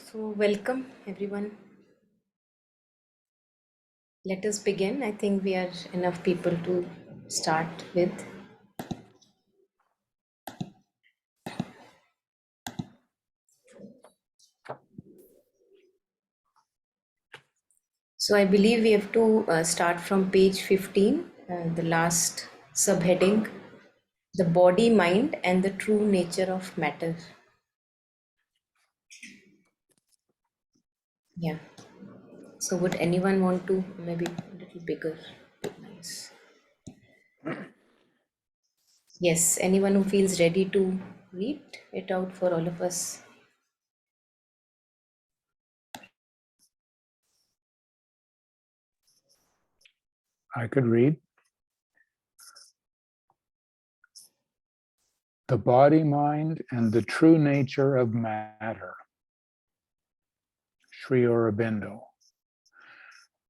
So, welcome everyone. Let us begin. I think we are enough people to start with. So, I believe we have to start from page 15, the last subheading, the body, mind, and the true nature of matter. Yeah. So, would anyone want to maybe a little bigger? Nice. Yes, anyone who feels ready to read it out for all of us. I could read. The body, mind, and the true nature of matter. Sri Aurobindo.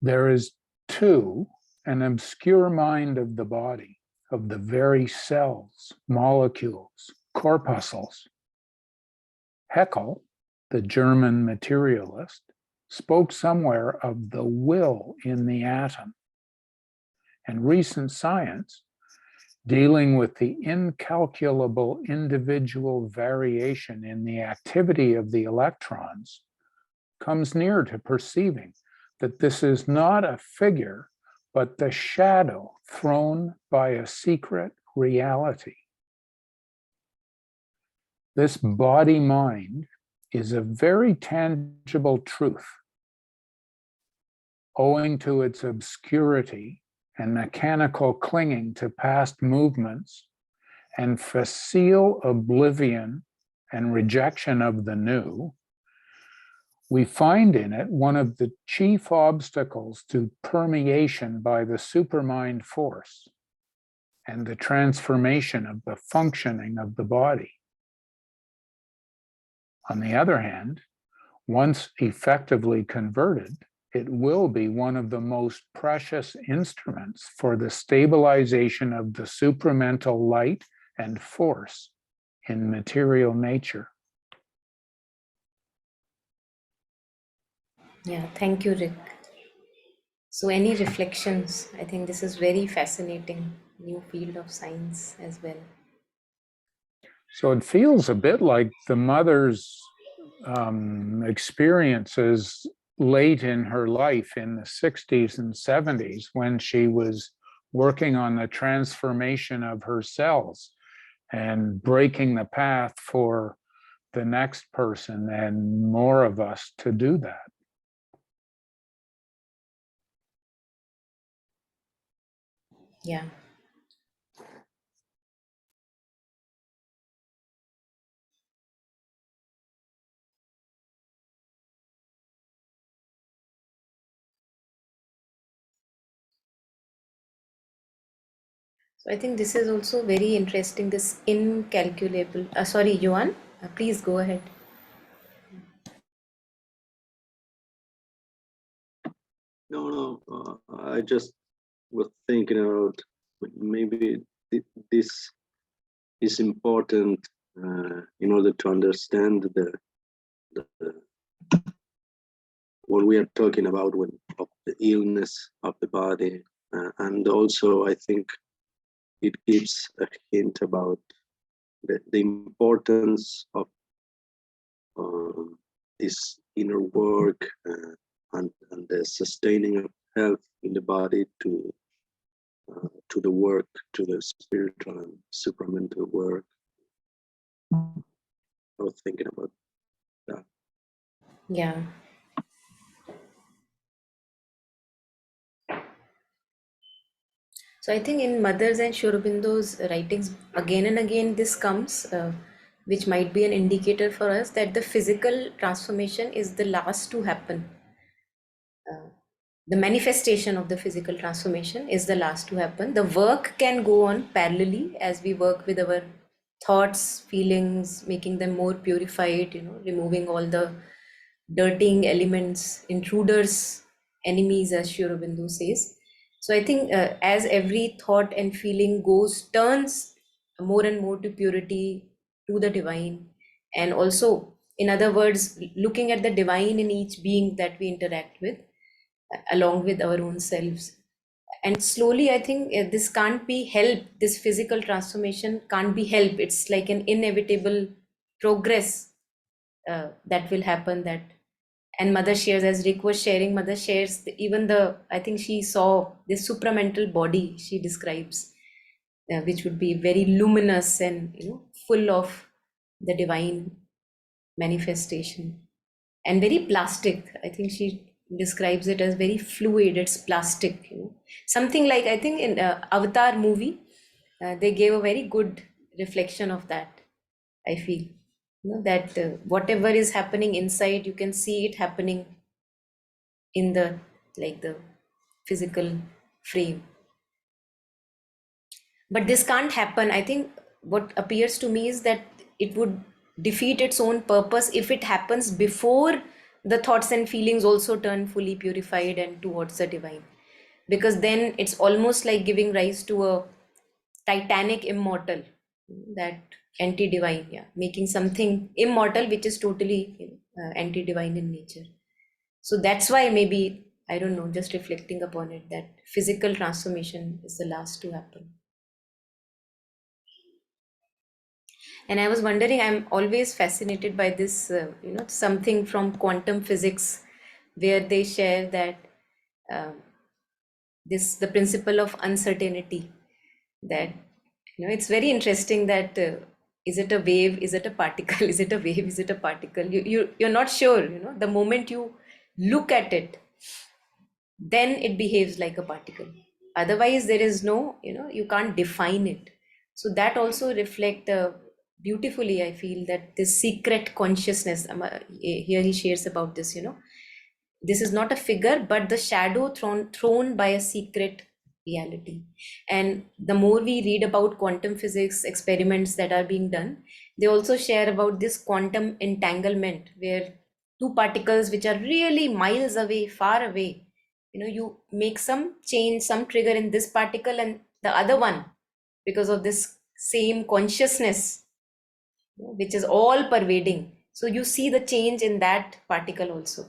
There is two, an obscure mind of the body, of the very cells, molecules, corpuscles. Haeckel, the German materialist, spoke somewhere of the will in the atom. And recent science, dealing with the incalculable individual variation in the activity of the electrons, comes near to perceiving that this is not a figure, but the shadow thrown by a secret reality. This body-mind is a very tangible truth, owing to its obscurity and mechanical clinging to past movements and facile oblivion and rejection of the new. We find in it one of the chief obstacles to permeation by the supermind force and the transformation of the functioning of the body. On the other hand, once effectively converted, it will be one of the most precious instruments for the stabilization of the supramental light and force in material nature. Yeah, thank you, Rick. So, any reflections? I think this is very fascinating new field of science as well. So it feels a bit like the mother's experiences late in her life in the 60s and 70s when she was working on the transformation of her cells and breaking the path for the next person and more of us to do that. Yeah. So I think this is also very interesting, this incalculable. Sorry, Johan, please go ahead. No, I just was thinking about maybe this is important in order to understand what we are talking about of the illness of the body, and also I think it gives a hint about the importance of this inner work and the sustaining of health in the body to the work, to the spiritual and supramental work. I was thinking about that. Yeah. So I think in Mother's and Sri Aurobindo's writings, again and again, this comes, which might be an indicator for us that the physical transformation is the last to happen. The manifestation of the physical transformation is the last to happen. The work can go on parallelly as we work with our thoughts, feelings, making them more purified, removing all the dirtying elements, intruders, enemies, as Sri Aurobindo says. So I think as every thought and feeling turns more and more to purity, to the divine, and also In other words, looking at the divine in each being that we interact with, along with our own selves. And slowly, I think this can't be helped. This physical transformation can't be helped. It's like an inevitable progress that will happen. That, and mother shares, as Rick was sharing, mother shares even the, I think she saw this supramental body she describes, which would be very luminous and full of the divine manifestation, and very plastic. I think she describes it as very fluid. It's plastic, something like, I think in Avatar movie, they gave a very good reflection of that. I feel, that whatever is happening inside, you can see it happening in the, like, the physical frame. But this can't happen. I think what appears to me is that it would defeat its own purpose if it happens before the thoughts and feelings also turn fully purified and towards the divine. Because then it's almost like giving rise to a titanic immortal, that anti-divine, yeah, making something immortal which is totally anti-divine in nature. So that's why, maybe, I don't know, just reflecting upon it, that physical transformation is the last to happen. And I was wondering, I'm always fascinated by this, something from quantum physics, where they share that uh, the principle of uncertainty, that, it's very interesting that is it a wave, is it a particle, is it a wave, is it a particle? You're not sure, the moment you look at it, then it behaves like a particle. Otherwise, there is no, you can't define it. So that also reflect beautifully, I feel, that this secret consciousness, here he shares about this, this is not a figure, but the shadow thrown by a secret reality. And the more we read about quantum physics experiments that are being done, they also share about this quantum entanglement, where two particles which are really miles away, far away, you make some change, some trigger in this particle and the other one, because of this same consciousness, which is all pervading. So you see the change in that particle also.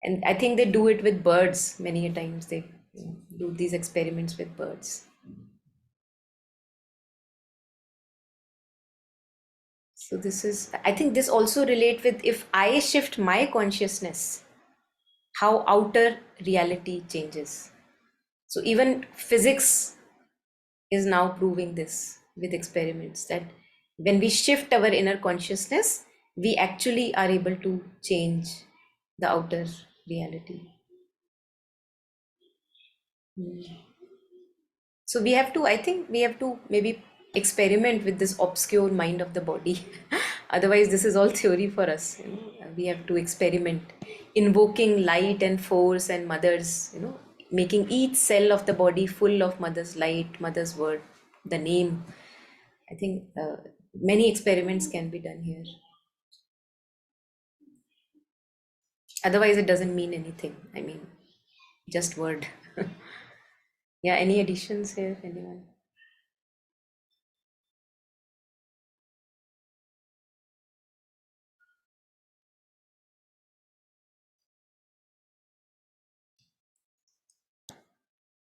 And I think they do it with birds many a times. They do these experiments with birds. So this is, I think this also relate with, if I shift my consciousness, how outer reality changes. So even physics is now proving this with experiments, that when we shift our inner consciousness, we actually are able to change the outer reality. So we have to, I think we have to maybe experiment with this obscure mind of the body. Otherwise, this is all theory for us. We have to experiment, invoking light and force and mother's, making each cell of the body full of mother's light, mother's word, the name. I think many experiments can be done here. Otherwise, it doesn't mean anything. I mean, just word. Yeah, any additions here, anyone?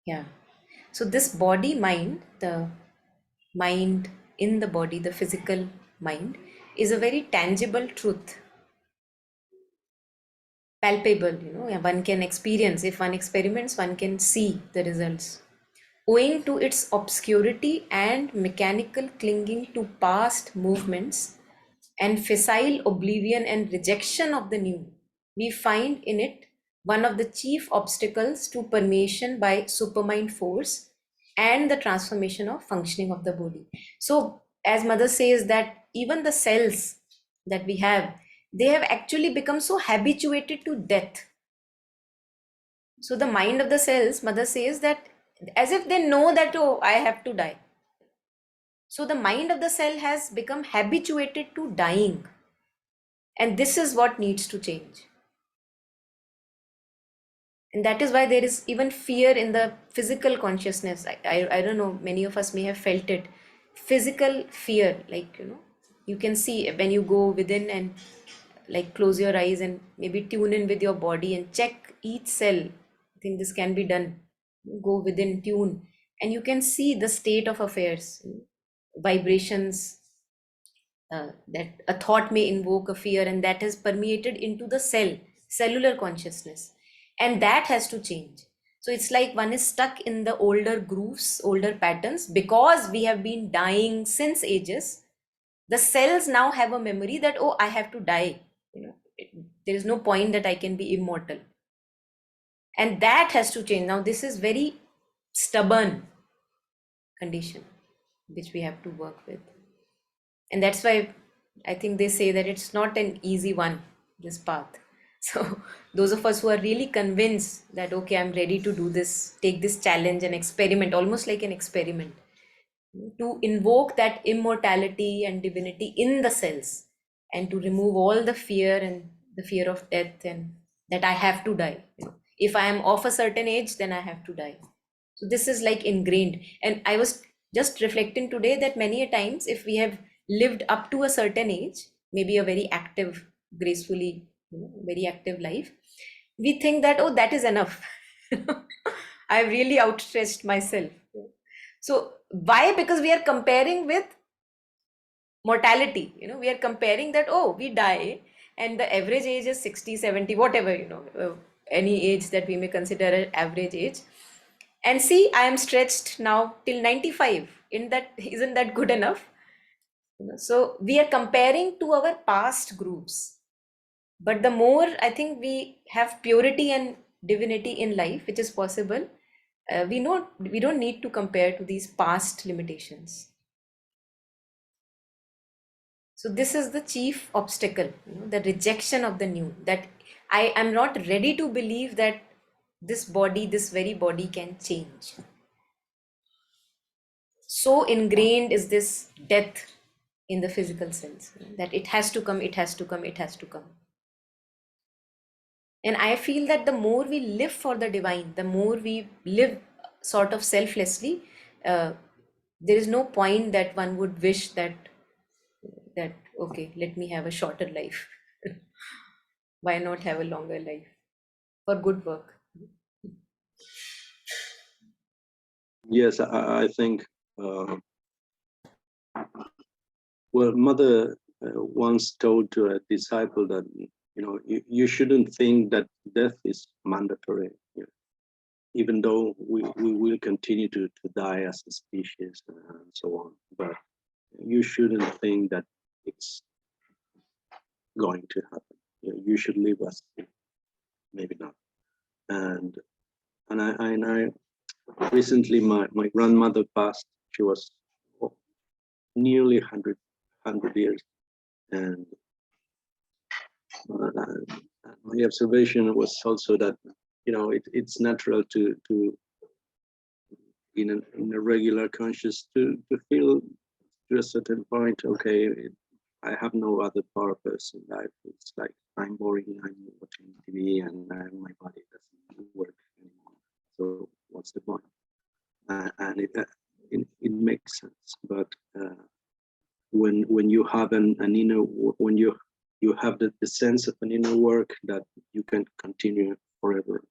Yeah. So this body mind, the mind in the body, the physical mind, is a very tangible truth, palpable, one can experience. If one experiments, one can see the results. Owing to its obscurity and mechanical clinging to past movements and facile oblivion and rejection of the new, we find in it one of the chief obstacles to permeation by supermind force and the transformation of functioning of the body. So, as mother says, that even the cells that we have, they have actually become so habituated to death. So the mind of the cells, mother says, that as if they know that, oh, I have to die. So the mind of the cell has become habituated to dying. And this is what needs to change. And that is why there is even fear in the physical consciousness. I don't know, many of us may have felt it. Physical fear, like, you can see when you go within and like close your eyes and maybe tune in with your body and check each cell. I think this can be done. Go within, tune, and you can see the state of affairs, vibrations, that a thought may invoke a fear, and that has permeated into the cellular consciousness, and that has to change. So it's like one is stuck in the older grooves, older patterns, because we have been dying since ages. The cells now have a memory that, oh, I have to die, there is no point that I can be immortal, and that has to change. Now this is very stubborn condition which we have to work with, and that's why I think they say that it's not an easy one, this path. So those of us who are really convinced that, okay, I'm ready to do this, take this challenge and experiment, almost like an experiment, to invoke that immortality and divinity in the cells, and to remove all the fear and the fear of death, and that I have to die. If I am of a certain age, then I have to die. So this is like ingrained. And I was just reflecting today that many a times, if we have lived up to a certain age, maybe a very active, gracefully, very active life, we think that, oh, that is enough. I've really outstretched myself. So why? Because we are comparing with mortality. We are comparing that, oh, we die and the average age is 60, 70, whatever, any age that we may consider an average age. And see, I am stretched now till 95. Isn't that good enough? So we are comparing to our past groups. But the more I think we have purity and divinity in life, which is possible, we don't need to compare to these past limitations. So this is the chief obstacle, the rejection of the new, that I am not ready to believe that this body, this very body, can change. So ingrained is this death in the physical sense, that it has to come, it has to come, it has to come. And I feel that the more we live for the divine, the more we live sort of selflessly, there is no point that one would wish that okay, let me have a shorter life. Why not have a longer life for good work? Yes, I think, uh, well, Mother once told to a disciple that, you shouldn't think that death is mandatory, even though we will continue to die as a species and so on. But you shouldn't think that it's going to happen. You should live as maybe not. And I recently my grandmother passed. She was nearly 100 years, and my observation was also that it's natural to in a regular conscious to feel to a certain point, okay, I have no other purpose in life. It's like I'm boring, I'm watching TV, and my body doesn't work anymore. So what's the point? And it makes sense. But when you have an inner, when you have the sense of an inner work that you can continue forever,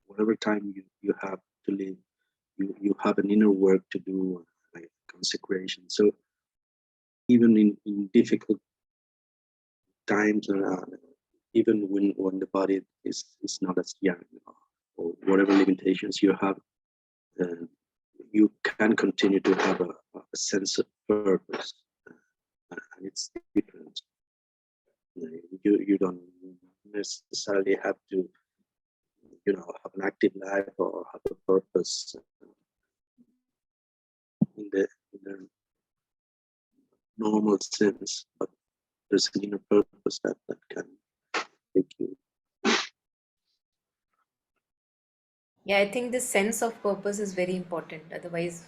whatever time you have to live, you have an inner work to do, like consecration. So even in difficult times, even when the body is not as young, or whatever limitations you have, you can continue to have a sense of purpose, and it's different. You don't necessarily have to have an active life or have a purpose in the normal sense, but there's an inner purpose that can take you. Yeah, I think this sense of purpose is very important. Otherwise,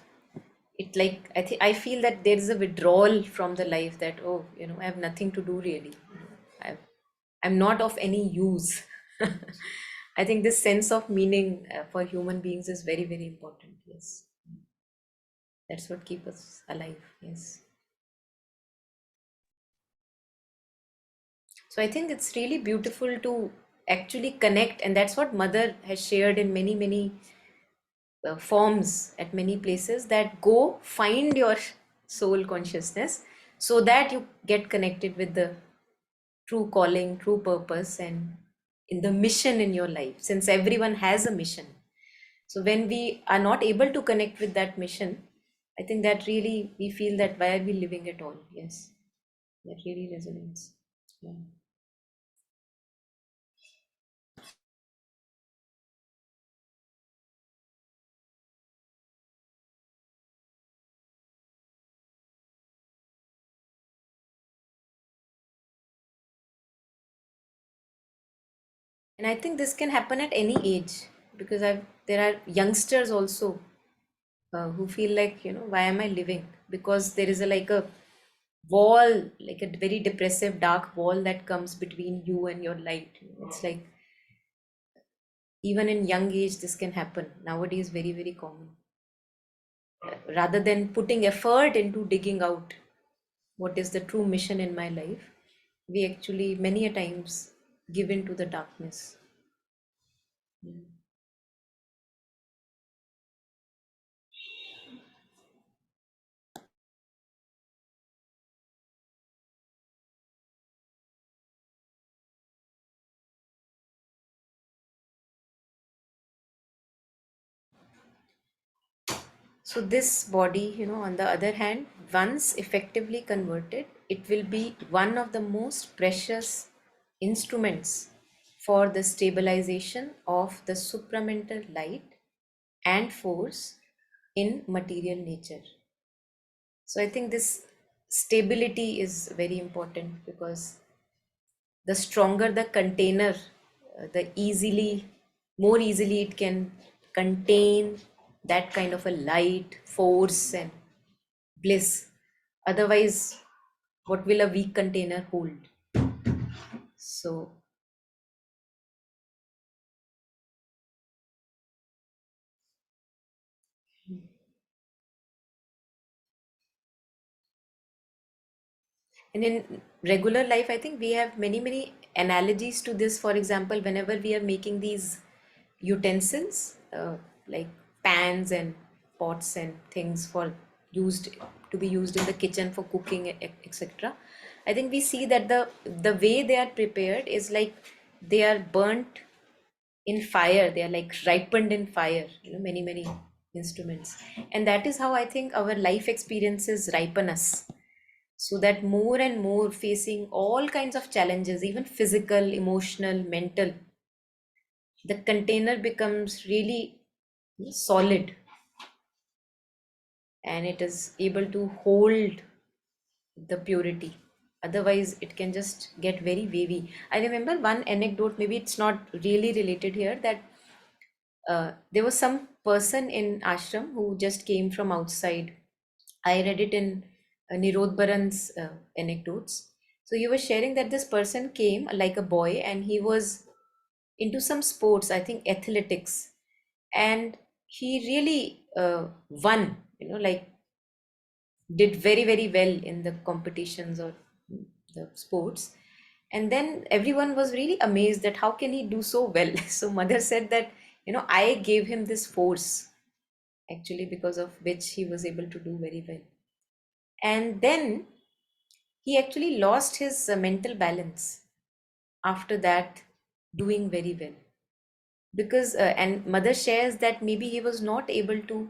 I feel that there is a withdrawal from the life, that, oh, I have nothing to do really. I'm not of any use. I think this sense of meaning for human beings is very, very important. Yes, that's what keeps us alive. Yes. So I think it's really beautiful to actually connect, and that's what Mother has shared in many, many forms at many places, that go find your soul consciousness so that you get connected with the true calling, true purpose, and in the mission in your life, since everyone has a mission. So when we are not able to connect with that mission, I think that really we feel that why are we living at all? Yes, that really resonates. Yeah. And I think this can happen at any age, because there are youngsters also who feel like, why am I living? Because there is like a wall, like a very depressive, dark wall that comes between you and your light. It's like even in young age, this can happen. Nowadays, very, very common. Rather than putting effort into digging out what is the true mission in my life, we actually many a times give in to the darkness. So this body, on the other hand, once effectively converted, it will be one of the most precious instruments for the stabilization of the supramental light and force in material nature. So I think this stability is very important, because the stronger the container, the more easily it can contain that kind of a light, force, and bliss. Otherwise, what will a weak container hold? So, and in regular life, I think we have many, many analogies to this. For example, whenever we are making these utensils, like pans and pots and things for used to be used in the kitchen for cooking, etc. I think we see that the way they are prepared is like they are burnt in fire. They are like ripened in fire. Many, many instruments, and that is how I think our life experiences ripen us, so that more and more, facing all kinds of challenges, even physical, emotional, mental, the container becomes really solid, and it is able to hold the purity. Otherwise it can just get very wavy. I remember one anecdote, maybe it's not really related here, that there was some person in ashram who just came from outside. I read it in Nirodbaran's anecdotes. So he was sharing that this person came like a boy, and he was into some sports, I think athletics, and he really won, like did very, very well in the competitions or the sports. And then everyone was really amazed that how can he do so well. So Mother said that, I gave him this force, actually, because of which he was able to do very well. And then he actually lost his mental balance after that, doing very well, because and Mother shares that maybe he was not able to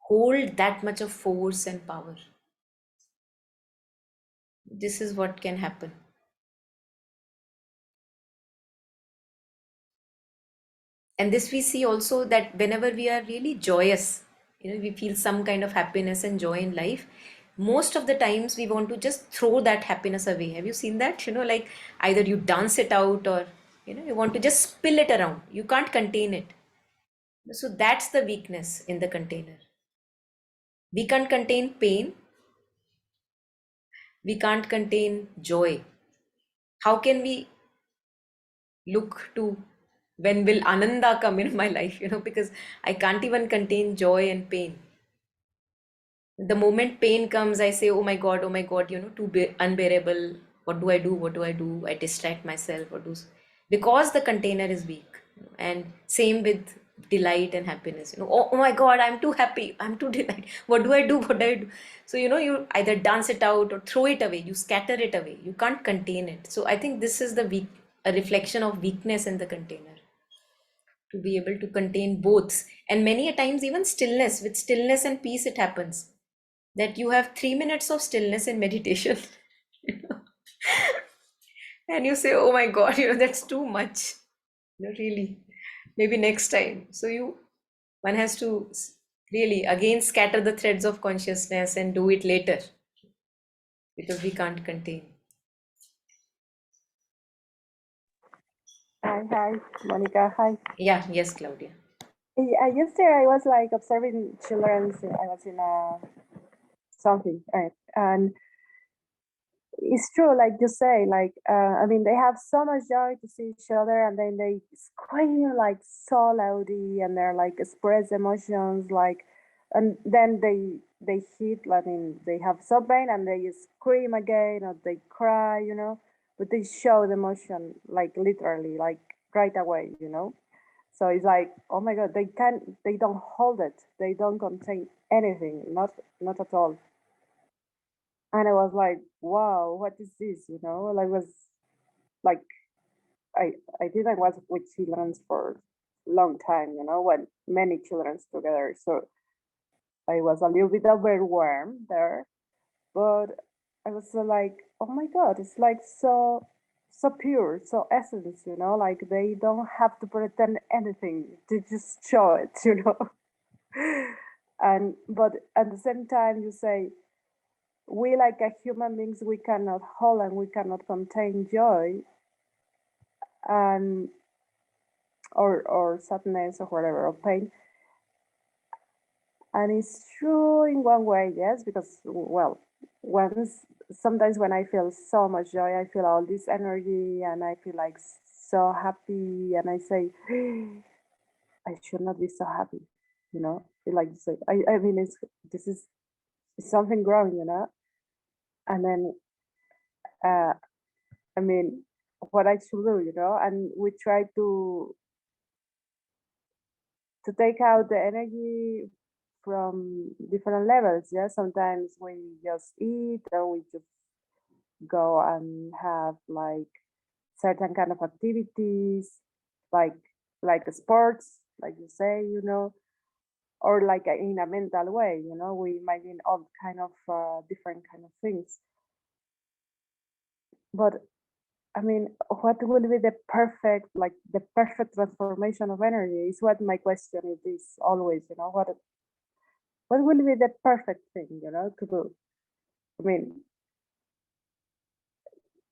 hold that much of force and power. This is what can happen. And this we see also, that whenever we are really joyous, we feel some kind of happiness and joy in life, most of the times we want to just throw that happiness away. Have you seen that? Like either you dance it out, or you want to just spill it around. You can't contain it. So that's the weakness in the container. We can't contain pain, we can't contain joy. How can we look to when will Ananda come in my life? Because I can't even contain joy and pain. The moment pain comes, I say, oh my God, too unbearable. what do I do, what do I do, I distract myself or do, because the container is weak. And same with delight and happiness. Oh my god, I'm too happy, I'm too delighted, what do I do, what do I do? So you either dance it out or throw it away, you scatter it away, you can't contain it. So I think this is the weak, a reflection of weakness in the container, to be able to contain both. And many a times even stillness, with stillness and peace it happens that you have 3 minutes of stillness in meditation. you know, and you say, oh my god, that's too much. Really, maybe next time. So one has to really again scatter the threads of consciousness and do it later, because we can't contain. Hi, Monica. Hi. Yeah, yes, Claudia. Yesterday I was like observing children. I was in a something, and it's true, like you say. Like, I mean, they have so much joy to see each other, and then they scream like so loudly, and they're like express emotions, like, and then they hit. I mean, they have some pain, and they scream again, or they cry, but they show the emotion like literally, like right away, So it's like, oh my God, they don't hold it. They don't contain anything, not at all. And I was like, wow, what is this? Well, I was like, I didn't was with children for a long time, when many children's together. So I was a little bit overwhelmed there, but I was like, oh my God, it's like so pure, so essence, like they don't have to pretend anything. They just show it, and but at the same time you say we like a human beings, we cannot hold and we cannot contain joy and or sadness or whatever, or pain. And it's true in one way, yes, because well, once sometimes when I feel so much joy, I feel all this energy and I feel like so happy, and I say I should not be so happy, like you say. I mean, this is something growing, and then uh, I mean, what I should do, and we try to take out the energy from different levels. Yeah, sometimes we just eat, or we just go and have like certain kind of activities, like sports, like you say, or like in a mental way, we might mean all kind of different kind of things. But I mean, what will be the perfect transformation of energy is what my question is always, what will be the perfect thing, to do?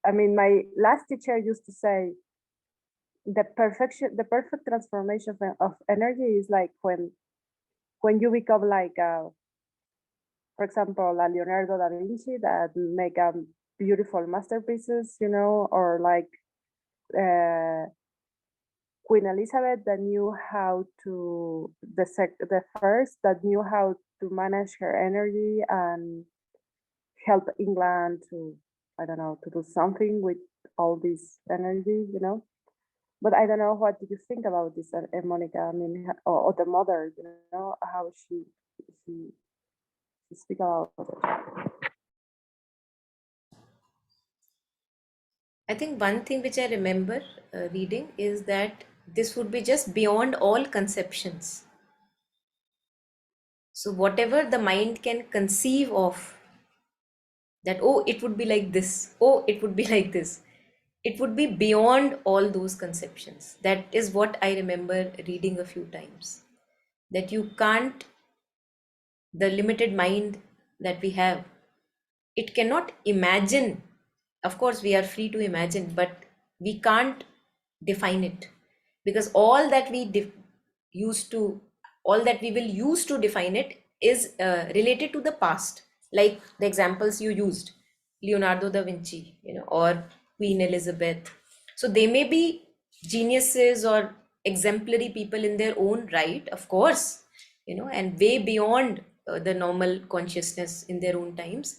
I mean, my last teacher used to say the perfect transformation of energy is like when you become like, for example, a Leonardo da Vinci that make beautiful masterpieces, or like Queen Elizabeth that knew how to the first that knew how to manage her energy and help England to, I don't know, to do something with all this energy, But I don't know, what do you think about this, Monica? I mean, or the mother, how she speak about it. I think one thing which I remember reading is that this would be just beyond all conceptions. So whatever the mind can conceive of, that, oh, it would be like this, oh, it would be like this, it would be beyond all those conceptions. That is what I remember reading a few times. That you can't, the limited mind that we have, it cannot imagine. Of course, we are free to imagine, but we can't define it, because used to, all that we will use to define it is related to the past, like the examples you used, Leonardo da Vinci, or Queen Elizabeth. So they may be geniuses or exemplary people in their own right, of course, and way beyond the normal consciousness in their own times.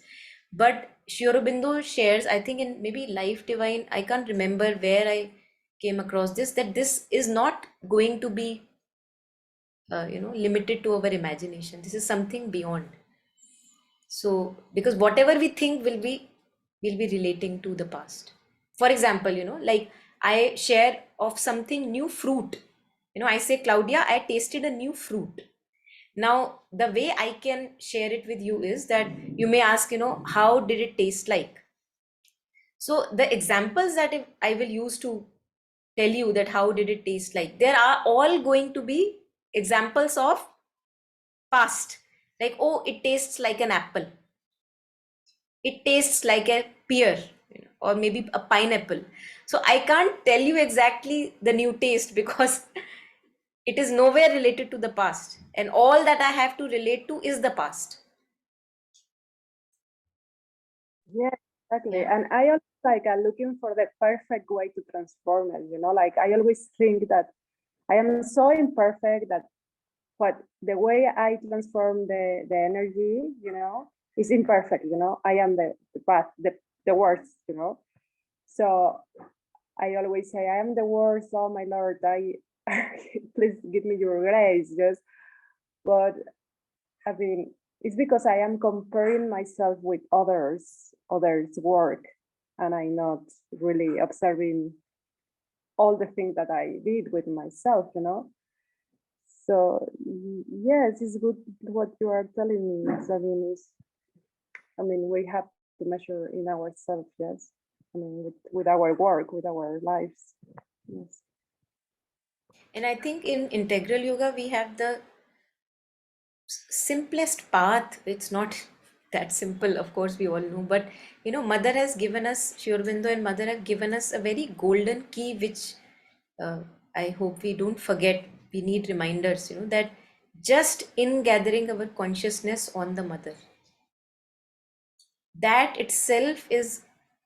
But Sri Aurobindo shares, I think in maybe Life Divine, I can't remember where I came across this, that this is not going to be, limited to our imagination. This is something beyond. So, because whatever we think will be relating to the past. For example, like I share of something new fruit. I say, Claudia, I tasted a new fruit. Now, the way I can share it with you is that you may ask, how did it taste like? So the examples that I will use to tell you that how did it taste like, there are all going to be examples of past. Like, oh, it tastes like an apple. It tastes like a pear, or maybe a pineapple. So I can't tell you exactly the new taste because it is nowhere related to the past. And all that I have to relate to is the past. Yeah, exactly. Yeah. And I always like looking for the perfect way to transform it, like I always think that I am so imperfect that but the way I transform the energy, is imperfect, I am the bad, the worst, So I always say I am the worst, oh my Lord, I please give me your grace. But I mean, it's because I am comparing myself with others' work, and I'm not really observing all the things that I did with myself. So yes, it's good what you are telling me, Sabine. We have to measure in ourselves, yes. With our work, with our lives, yes. And I think in integral yoga, we have the simplest path. It's not that simple, of course, we all know, but Mother has given us, Sri Aurobindo and Mother have given us a very golden key, which uh, I hope we don't forget. We need reminders, that just in gathering our consciousness on the Mother, that itself is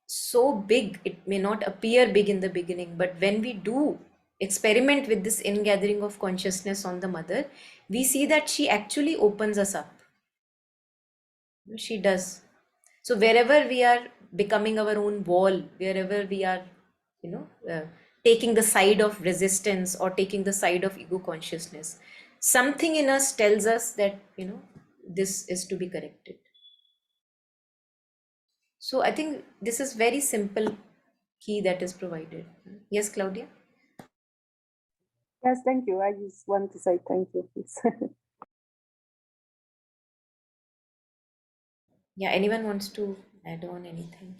so big. It may not appear big in the beginning, but when we do experiment with this ingathering of consciousness on the Mother, we see that she actually opens us up. She does. So wherever we are becoming our own wall, wherever we are, you know, uh, taking the side of resistance or taking the side of ego consciousness, something in us tells us that, this is to be corrected. So I think this is very simple key that is provided. Yes, Claudia? Yes, thank you. I just want to say thank you, please. Yeah, anyone wants to add on anything?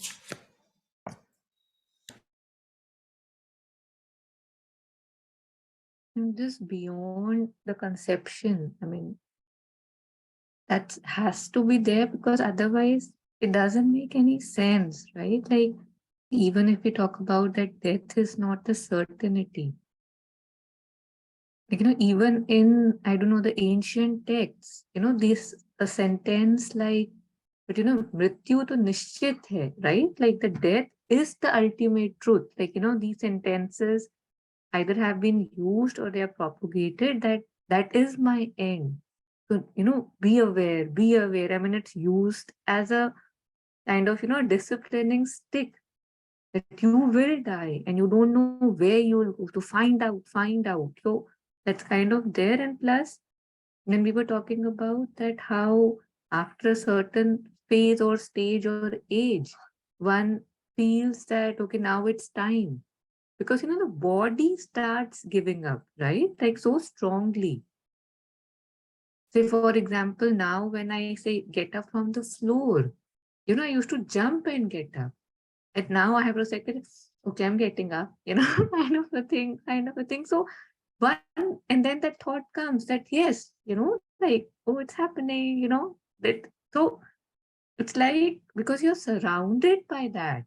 Just beyond the conception, that has to be there because otherwise it doesn't make any sense, right? Like, even if we talk about that death is not a certainty. Like, even in, I don't know, the ancient texts, this a sentence like, but mrityu to nishchit hai, right? Like the death is the ultimate truth. Like, these sentences either have been used or they are propagated that is my end. So, be aware, be aware. It's used as a kind of, disciplining stick that you will die and you don't know where you will go to find out. So that's kind of there. And plus, when we were talking about that, how after a certain phase or stage or age, one feels that, okay, now it's time because the body starts giving up, right? Like so strongly. Say for example, now when I say get up from the floor, I used to jump and get up, and now I have to say, okay, I'm getting up, kind of a thing. So one, and then that thought comes that yes, like, oh, it's happening, that. So it's like because you're surrounded by that.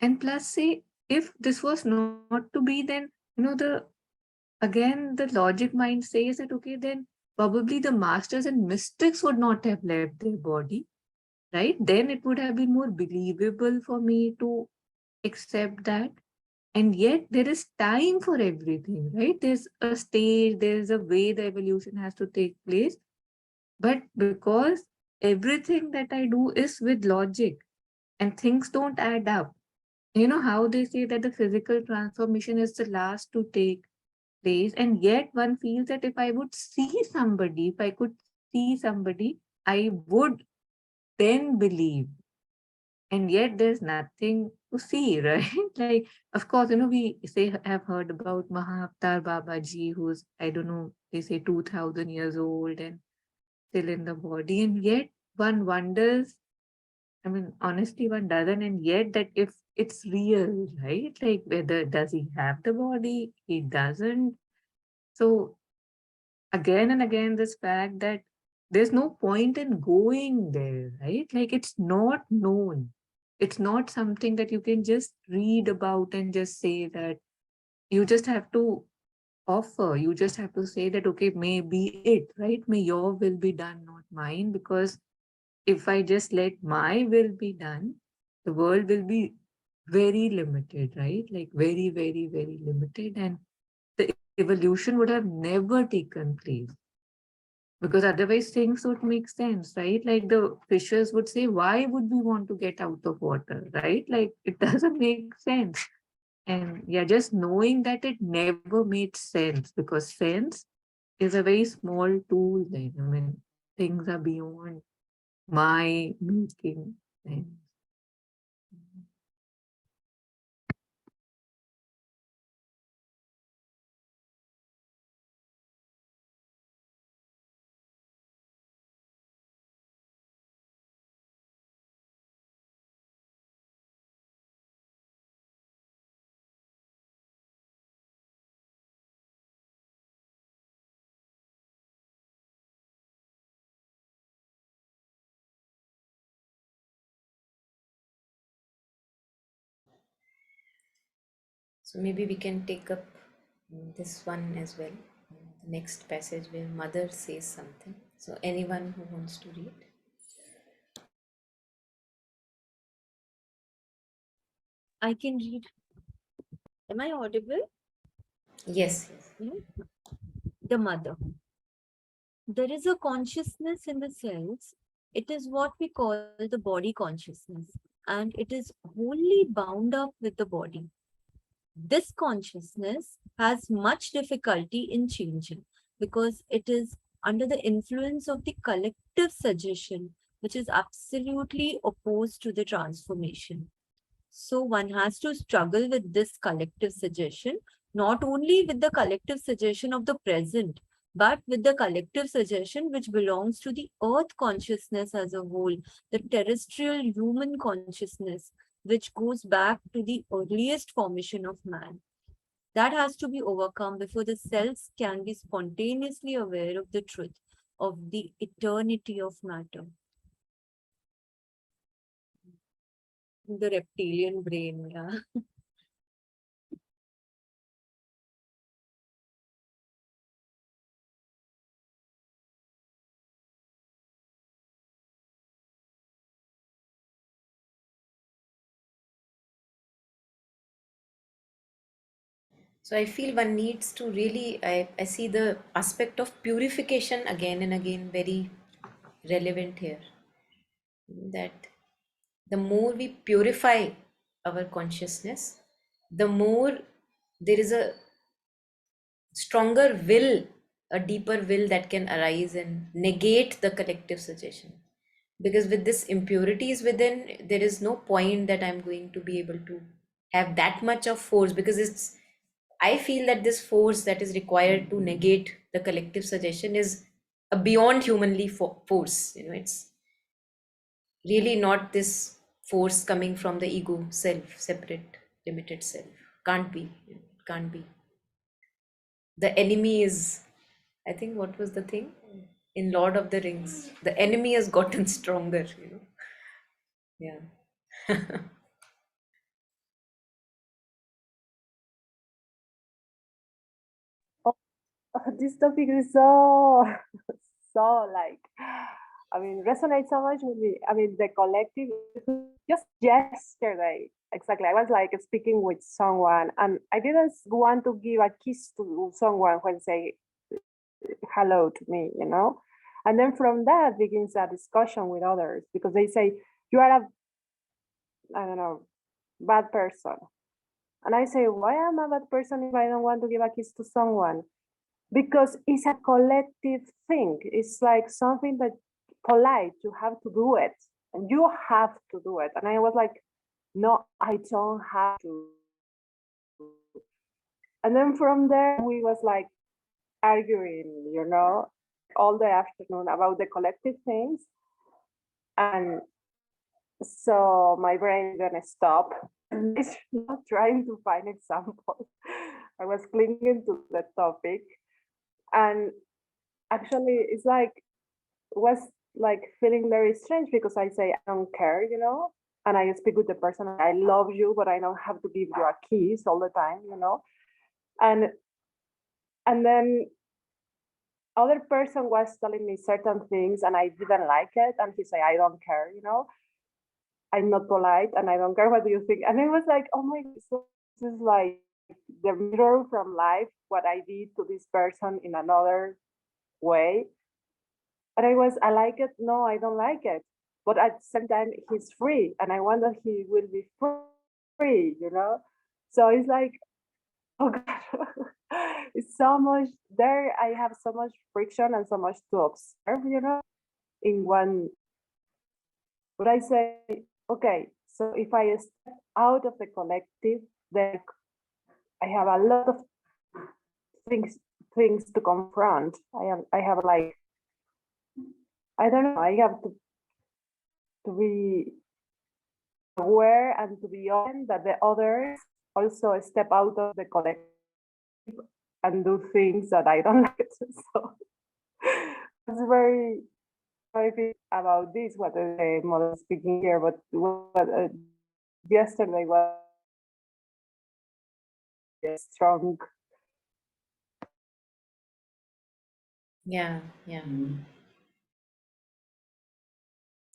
And plus, say, if this was not to be, then, again, the logic mind says that, okay, then probably the masters and mystics would not have left their body, right? Then it would have been more believable for me to accept that. And yet there is time for everything, right? There's a stage, there's a way the evolution has to take place. But because everything that I do is with logic and things don't add up. You know how they say that the physical transformation is the last to take place, and yet one feels that if I would see somebody, if I could see somebody, I would then believe. And yet there's nothing to see, right? Like, of course, we say have heard about Mahavatar Babaji, who's, I don't know, they say 2000 years old and still in the body, and yet one wonders. I mean, honestly, one doesn't, and yet that if it's real, right? Like, whether does he have the body? He doesn't. So again and again, this fact that there's no point in going there, right? Like, it's not known. It's not something that you can just read about and just say that. You just have to offer. You just have to say that, okay, may be it, right? May your will be done, not mine. Because if I just let my will be done, the world will be very limited, right? Like very, very, very limited. And the evolution would have never taken place. Because otherwise things would make sense, right? Like the fishers would say, why would we want to get out of water, right? Like it doesn't make sense. And yeah, just knowing that it never made sense, because sense is a very small tool then. I mean, things are beyond my making sense. So maybe we can take up this one as well. The next passage where Mother says something. So anyone who wants to read? I can read. Am I audible? Yes. The mother. There is a consciousness in the cells. It is what we call the body consciousness, and it is wholly bound up with the body. This consciousness has much difficulty in changing because it is under the influence of the collective suggestion, which is absolutely opposed to the transformation. So one has to struggle with this collective suggestion, not only with the collective suggestion of the present, but with the collective suggestion which belongs to the earth consciousness as a whole, the terrestrial human consciousness, which goes back to the earliest formation of man. That has to be overcome before the cells can be spontaneously aware of the truth of the eternity of matter. The reptilian brain, yeah. So I feel one needs to really, I see the aspect of purification again and again very relevant here. That the more we purify our consciousness, the more there is a stronger will, a deeper will that can arise and negate the collective suggestion. Because with this impurities within, there is no point that I'm going to be able to have that much of force, because I feel that this force that is required to negate the collective suggestion is a beyond humanly force. It's really not this force coming from the ego self, separate, limited self. Can't be. Can't be. The enemy is, I think, what was the thing in Lord of the Rings? The enemy has gotten stronger. Yeah. This topic is so so like, I mean, resonates so much with me. I mean, the collective. Just yesterday, exactly, I was like speaking with someone, and I didn't want to give a kiss to someone when say hello to me, And then from that begins a discussion with others because they say, you are a, I don't know, bad person. And I say, why am I a bad person if I don't want to give a kiss to someone? Because it's a collective thing. It's like something that polite, you have to do it. And you have to do it. And I was like, no, I don't have to. And then from there, we was like arguing, all the afternoon about the collective things. And so my brain didn't stop. And it's not trying to find examples. I was clinging to the topic. And actually, it's like, was like feeling very strange because I say, I don't care, and I speak with the person, I love you, but I don't have to give you a kiss all the time, And then other person was telling me certain things and I didn't like it. And he said, I don't care, I'm not polite and I don't care what do you think. And it was like, oh my God, so this is like the mirror from life, what I did to this person in another way. And I like it, no, I don't like it. But at the same time, he's free. And I wonder he will be free, So it's like, oh God, it's so much there. I have so much friction and so much to observe, in one. But I say, okay, so if I step out of the collective, then I have a lot of things to confront. I have like, I don't know, I have to be aware and to be open that the others also step out of the collective and do things that I don't like. So it's very I think about this, what the mother speaking here, but what yesterday was strong. Yeah, yeah.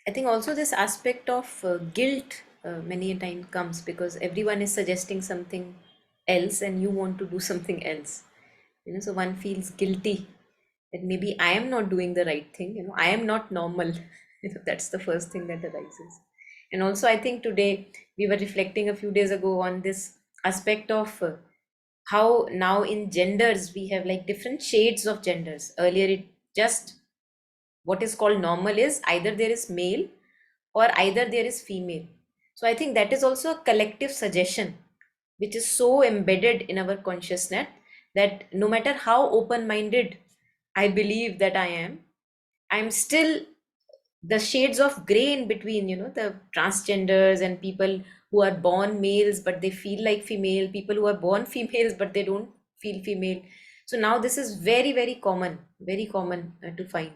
I think also this aspect of guilt many a time comes because everyone is suggesting something else and you want to do something else. So one feels guilty that maybe I am not doing the right thing. I am not normal. That's the first thing that arises. And also, I think today we were reflecting a few days ago on this aspect of how now in genders we have like different shades of genders. Earlier, it just what is called normal is either there is male or either there is female. So I think that is also a collective suggestion which is so embedded in our consciousness that no matter how open minded I believe that I'm still the shades of gray in between, the transgenders and people who are born males but they feel like female, people who are born females but they don't feel female. So now this is very, very common to find.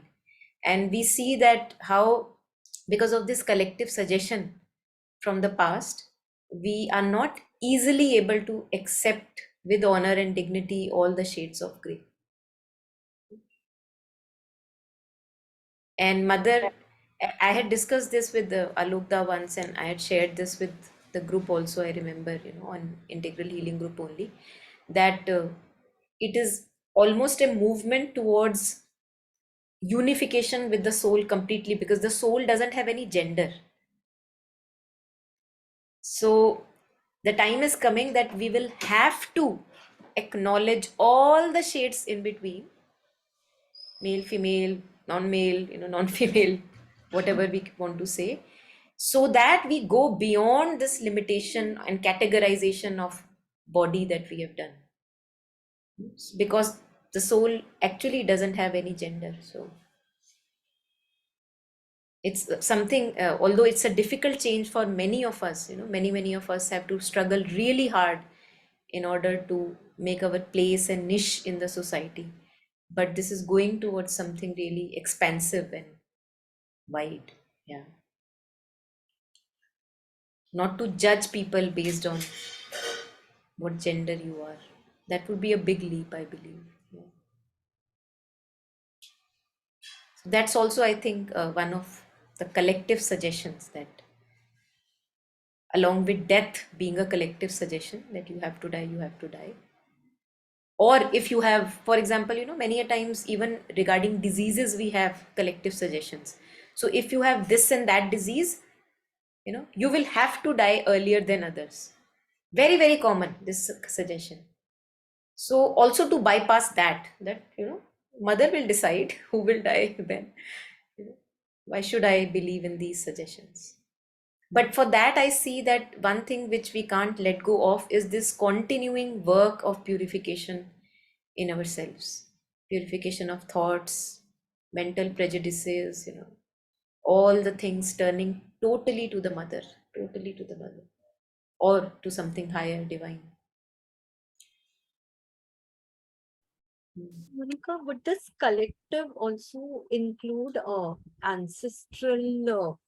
And we see that how, because of this collective suggestion from the past, we are not easily able to accept with honor and dignity all the shades of gray. And mother, I had discussed this with the Alokda once, and I had shared this with the group also. I remember, on integral healing group only, that it is almost a movement towards unification with the soul completely because the soul doesn't have any gender. So the time is coming that we will have to acknowledge all the shades in between, male, female, non-male, non-female, whatever we want to say, so that we go beyond this limitation and categorization of body that we have done. Because the soul actually doesn't have any gender. So it's something, although it's a difficult change for many of us, many of us have to struggle really hard in order to make our place and niche in the society. But this is going towards something really expansive and wide. Yeah. Not to judge people based on what gender you are. That would be a big leap, I believe. Yeah. So that's also, I think, one of the collective suggestions that, along with death being a collective suggestion that you have to die, Or if you have, for example, many a times even regarding diseases we have collective suggestions. So if you have this and that disease, you will have to die earlier than others. Very, very common, this suggestion. So also to bypass that mother will decide who will die then. Why should I believe in these suggestions? But for that, I see that one thing which we can't let go of is this continuing work of purification in ourselves. Purification of thoughts, mental prejudices, all the things turning totally to the mother, totally to the mother, or to something higher, divine. Monica, would this collective also include ancestral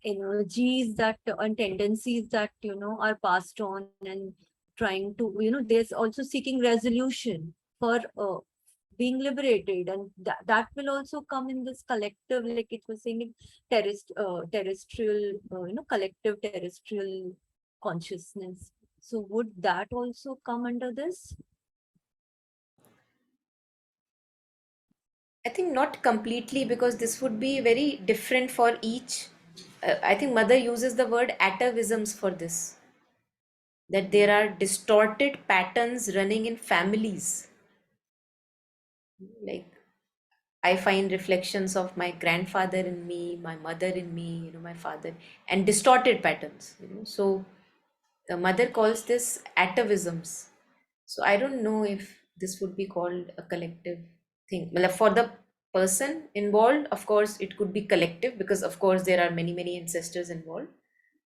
energies that and tendencies that are passed on, and trying to there's also seeking resolution for being liberated, and that will also come in this collective, like it was saying, terrestrial collective terrestrial consciousness. So would that also come under this? I think not completely, because this would be very different for each. I think mother uses the word atavisms for this, that there are distorted patterns running in families. Like, I find reflections of my grandfather in me, my mother in me, my father, and distorted patterns. So the mother calls this atavisms. So I don't know if this would be called a collective thing. Well, for the person involved, of course, it could be collective, because of course there are many, many ancestors involved,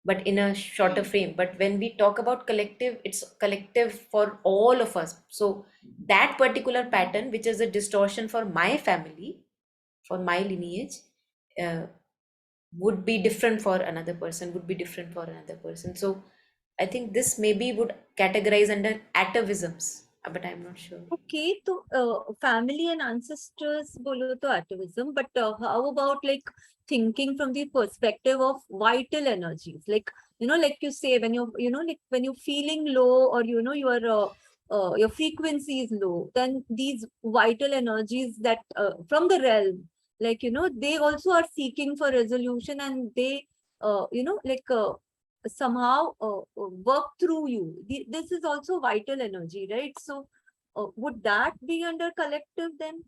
but in a shorter frame. But when we talk about collective, it's collective for all of us. So that particular pattern, which is a distortion for my family, for my lineage, uh, would be different for another person, would be different for another person. So I think this maybe would categorize under atavisms, but I'm not sure. Okay, so family and ancestors bolo to atavism, but how about like thinking from the perspective of vital energies? Like, like you say, when you're, like when you're feeling low, or your frequency is low, then these vital energies that from the realm, like, they also are seeking for resolution, and they, like somehow work through you. This is also vital energy, right? So would that be under collective then,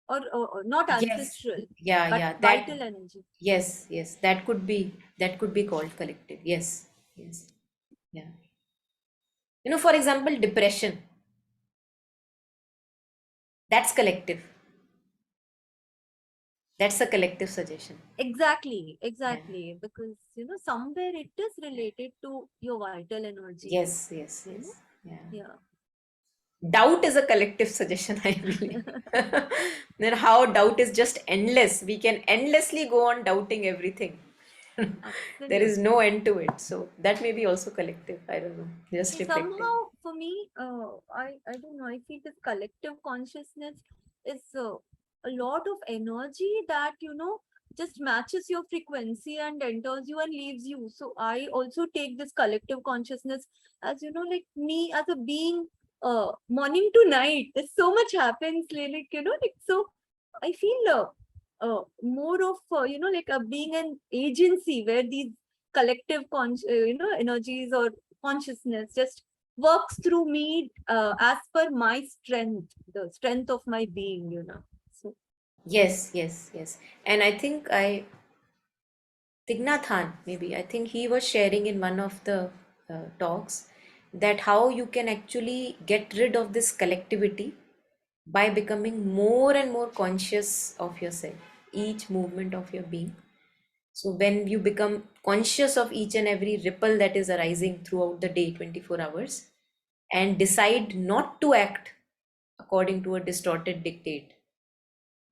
or not Yes, ancestral, yeah, but yeah, that, vital energy? yes, that could be called collective. Yes, yes, yeah. For example, depression, that's collective. That's a collective suggestion. Exactly, Yeah. exactly, because somewhere it is related to your vital energy. Yes, yes, You know, yes. Yeah. yeah, Doubt is a collective suggestion, I believe. Then how doubt is just endless. We can endlessly go on doubting everything. There is no absolutely. end to it. So that may be also collective. I don't know. Just reflecting. Somehow for me, I don't know, I feel this collective consciousness is a lot of energy that just matches your frequency and enters you and leaves you. So I also take this collective consciousness as like me as a being, morning to night, there's so much happens, like like, so I feel more of like a being an agency where these collective energies or consciousness just works through me as per my strength, the strength of my being, So Yes, yes, yes. And I think Tignathan, maybe, I think he was sharing in one of the talks that how you can actually get rid of this collectivity by becoming more and more conscious of yourself, each movement of your being. So when you become conscious of each and every ripple that is arising throughout the day, 24 hours, and decide not to act according to a distorted dictate,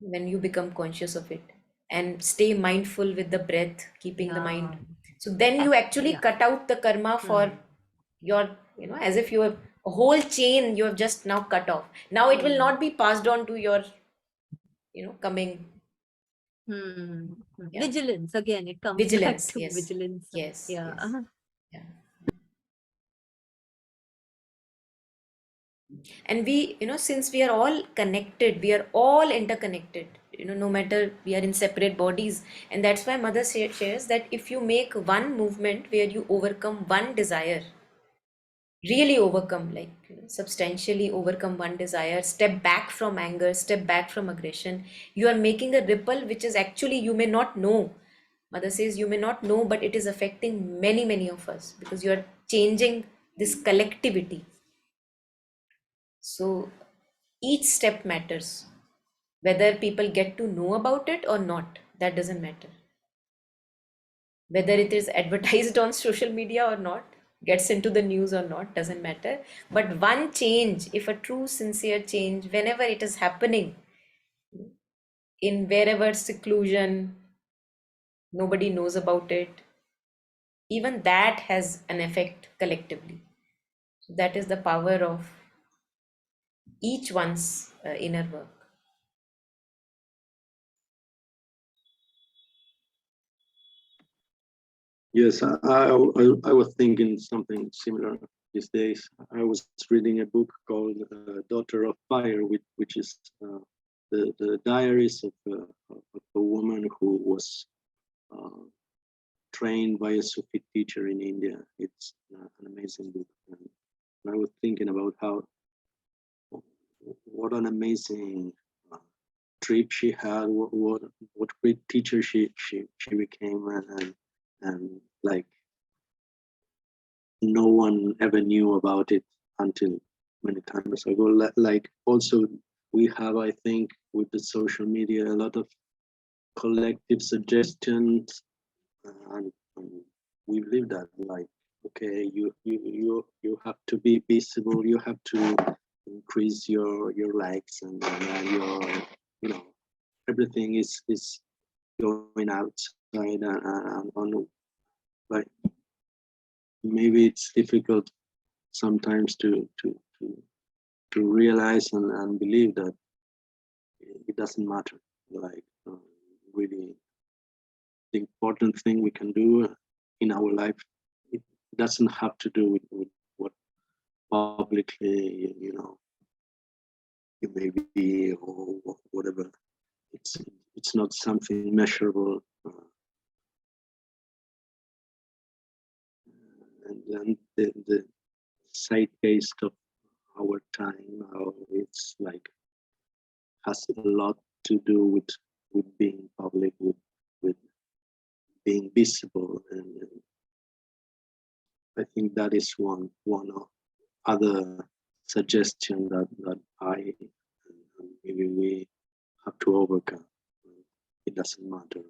when you become conscious of it and stay mindful with the breath, keeping the mind, yeah, so then you actually yeah. cut out the karma for Hmm. your, as if you have a whole chain you have just now cut off. Now it will Hmm. not be passed on to your, coming. Hmm. Yeah. Vigilance, again it comes back Vigilance, to yes, vigilance. yes, Yeah. yes. Yeah. And we, since we are all connected, we are all interconnected, no matter we are in separate bodies. And that's why mother shares that if you make one movement where you overcome one desire, really overcome, like, substantially overcome one desire, step back from anger, step back from aggression, you are making a ripple which is actually, you may not know. Mother says you may not know, but it is affecting many, many of us, because you are changing this collectivity. So each step matters. Whether people get to know about it or not, that doesn't matter. Whether it is advertised on social media or not, gets into the news or not, doesn't matter. But one change, if a true, sincere change, whenever it is happening, in wherever seclusion, nobody knows about it, even that has an effect collectively. So that is the power of each one's inner work. Yes, I was thinking something similar these days. I was reading a book called Daughter of Fire, which is the diaries of a woman who was uh, trained by a Sufi teacher in India. It's an amazing book. And I was thinking about how, what an amazing trip she had, what great teacher she became, and like no one ever knew about it until many times ago. Like also we have, I think, with the social media, a lot of collective suggestions, and we believe that, like, okay, you have to be visible, you have to increase your likes, and your, you know, everything is going outside, and on, like, maybe it's difficult sometimes to realize and believe that it doesn't matter. Like, really, the important thing we can do in our life, it doesn't have to do with what publicly, you may be, or whatever. It's not something measurable, and then the zeitgeist of our time, how it's like, has a lot to do with being public, with being visible, and I think that is one of other suggestion that I, and maybe we have to overcome. It doesn't matter.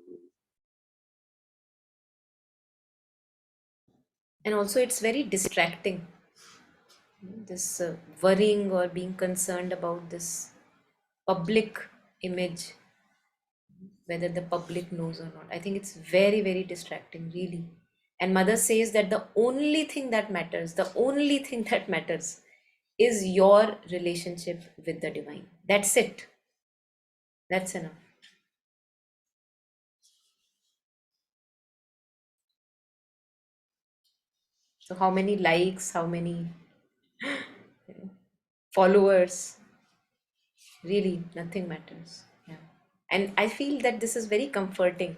And also, it's very distracting, this worrying or being concerned about this public image, whether the public knows or not. I think it's very, very distracting, really. And mother says that the only thing that matters, the only thing that matters is your relationship with the divine. That's it. That's enough. So, how many likes, how many followers, really, nothing matters. Yeah. And I feel that this is very comforting.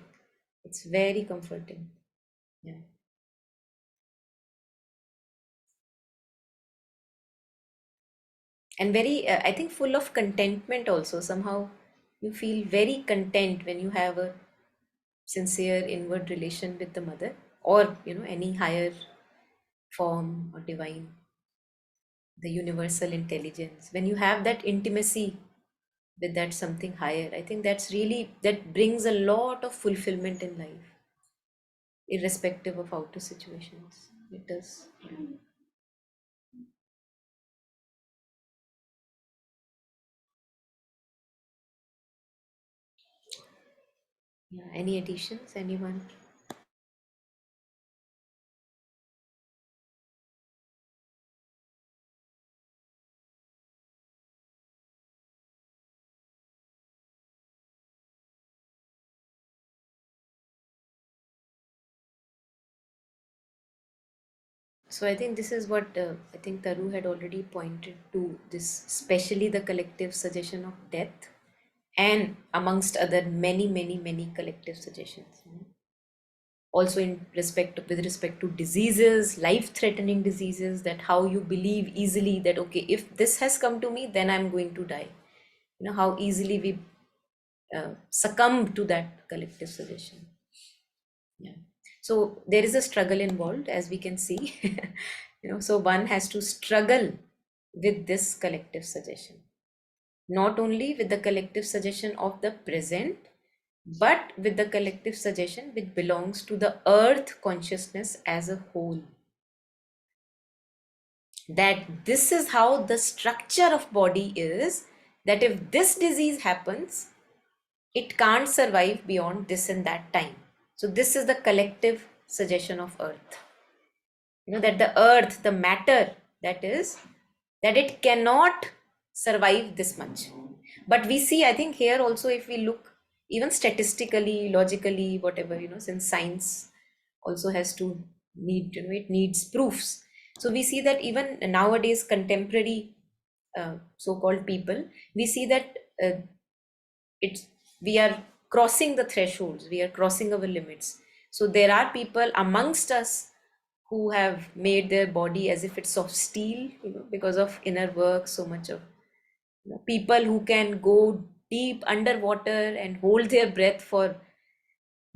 It's very comforting. Yeah. And very, I think, full of contentment also. Somehow you feel very content when you have a sincere inward relation with the mother, or any higher form or divine, the universal intelligence. When you have that intimacy with that something higher, I think that brings a lot of fulfillment in life, irrespective of outer situations. It does. Yeah. Any additions, anyone? So I think this is what I think Taru had already pointed to, this, especially the collective suggestion of death, and amongst other many collective suggestions. Also in respect with respect to diseases, life-threatening diseases, that how you believe easily that okay, if this has come to me, then I'm going to die. How easily we succumb to that collective suggestion. Yeah. So there is a struggle involved, as we can see. So one has to struggle with this collective suggestion, not only with the collective suggestion of the present, but with the collective suggestion which belongs to the earth consciousness as a whole. That this is how the structure of body is, that if this disease happens, it can't survive beyond this and that time. So this is the collective suggestion of earth. That the earth, the matter, that it cannot survive this much. But we see, I think here also, if we look even statistically, logically, whatever, since science also has to it needs proofs. So we see that even nowadays, contemporary so-called people, we see that it's we are crossing the thresholds, we are crossing our limits. So there are people amongst us who have made their body as if it's of steel, because of inner work, so much of people who can go deep underwater and hold their breath for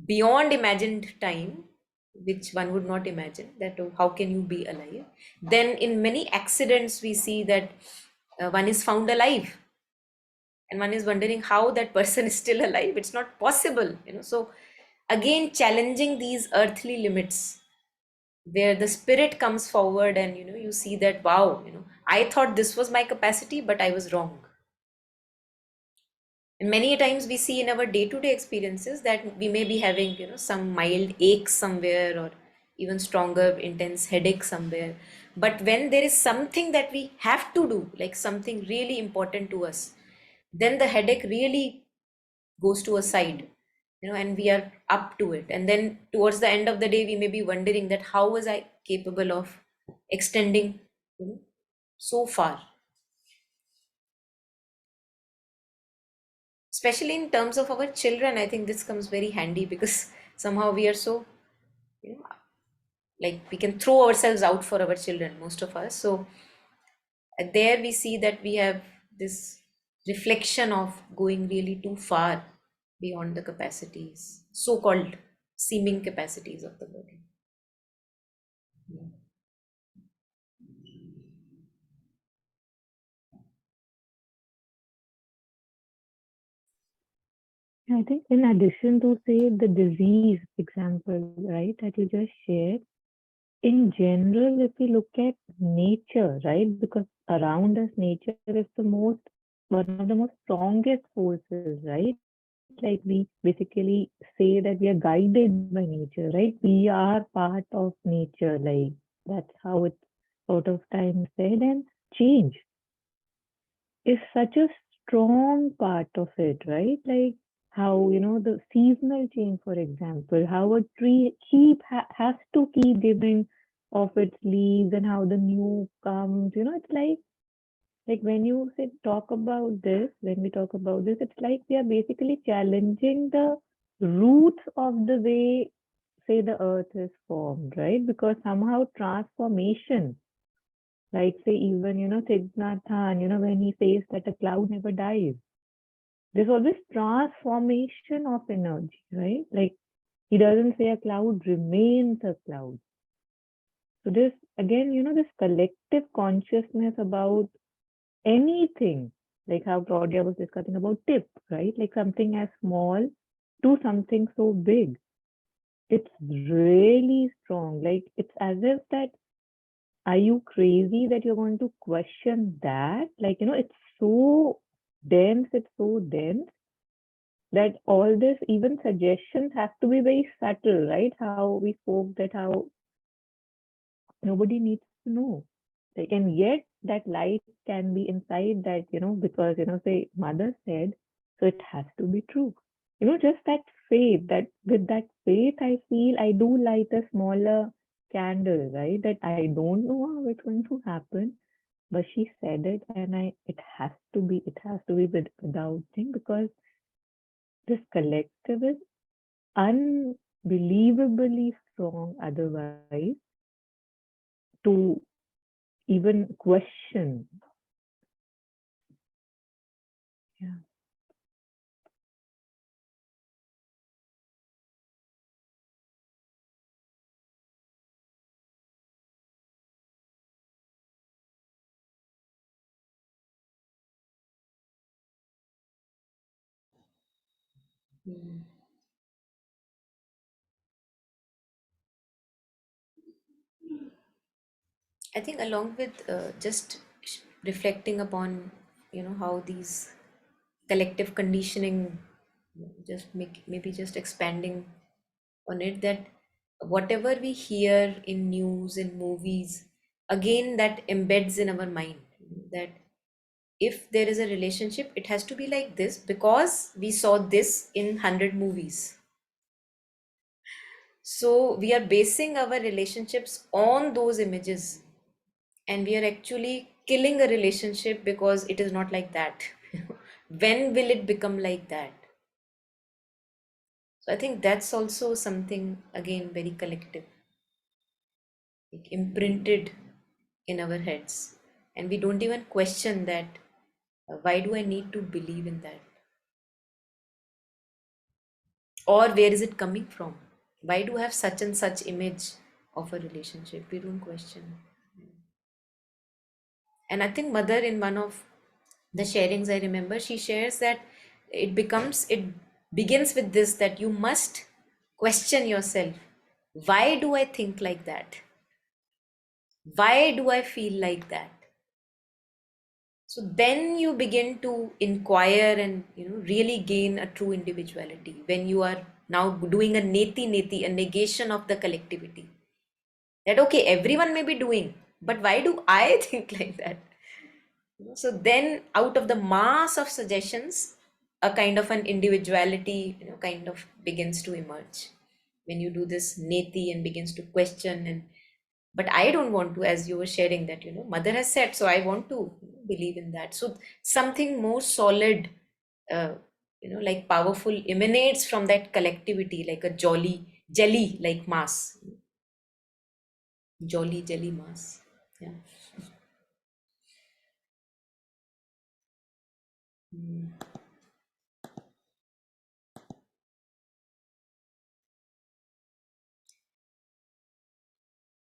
beyond imagined time, which one would not imagine, that oh, how can you be alive. Then in many accidents we see that one is found alive, and one is wondering how that person is still alive. It's not possible. So again, challenging these earthly limits, where the spirit comes forward, and you see that wow, I thought this was my capacity, but I was wrong. And many times we see in our day-to-day experiences that we may be having some mild ache somewhere, or even stronger intense headache somewhere, but when there is something that we have to do, like something really important to us, then the headache really goes to a side, and we are up to it. And then towards the end of the day, we may be wondering that how was I capable of extending so far. Especially in terms of our children, I think this comes very handy, because somehow we are so, you know, like we can throw ourselves out for our children, most of us. So there we see that we have this reflection of going really too far beyond the capacities, so-called seeming capacities of the body. I think in addition to say the disease example, right, that you just shared, in general, if we look at nature, right, because around us, nature is one of the most strongest forces, right? Like we basically say that we are guided by nature, right? We are part of nature, like that's how it's sort of time said. And change is such a strong part of it, right? Like how, the seasonal change, for example, how a tree has to keep giving of its leaves, and how the new comes, it's like when you say talk about this, when we talk about this, it's like we are basically challenging the roots of the way, say, the earth is formed, right? Because somehow transformation, like say even, Thich Nhat Hanh, when he says that a cloud never dies, there's always transformation of energy, right? Like he doesn't say a cloud remains a cloud. So this again, this collective consciousness about anything, like how Claudia was discussing about tip, right? Like something as small to something so big. It's really strong. Like it's as if that, are you crazy that you're going to question that? Like, it's so dense that all this, even suggestions have to be very subtle, right? How we spoke that how nobody needs to know. Like, and yet that light can be inside that, because, say mother said, so it has to be true. Just that faith, that with that faith, I feel I do light a smaller candle, right? That I don't know how it's going to happen, but she said it, and it has to be without thing, because this collective is unbelievably strong otherwise to even question. Yeah. Mm. I think along with just reflecting upon, how these collective conditioning, just maybe just expanding on it, that whatever we hear in news, in movies, again, that embeds in our mind, that if there is a relationship, it has to be like this because we saw this in 100 movies. So we are basing our relationships on those images, and we are actually killing a relationship because it is not like that. When will it become like that? So I think that's also something, again, very collective, like imprinted in our heads. And we don't even question that, why do I need to believe in that? Or where is it coming from? Why do I have such and such image of a relationship? We don't question. And I think Mother, in one of the sharings I remember, she shares that it begins with this, that you must question yourself. Why do I think like that? Why do I feel like that? So then you begin to inquire and really gain a true individuality, when you are now doing a neti, a negation of the collectivity. That okay, everyone may be doing, but why do I think like that? So then, out of the mass of suggestions, a kind of an individuality, kind of begins to emerge. When you do this neti and begins to question, and but I don't want to, as you were sharing that, Mother has said, so I want to believe in that. So something more solid, uh, like powerful, emanates from that collectivity, like a jolly jelly, like mass, jolly jelly mass. Yeah. Mm,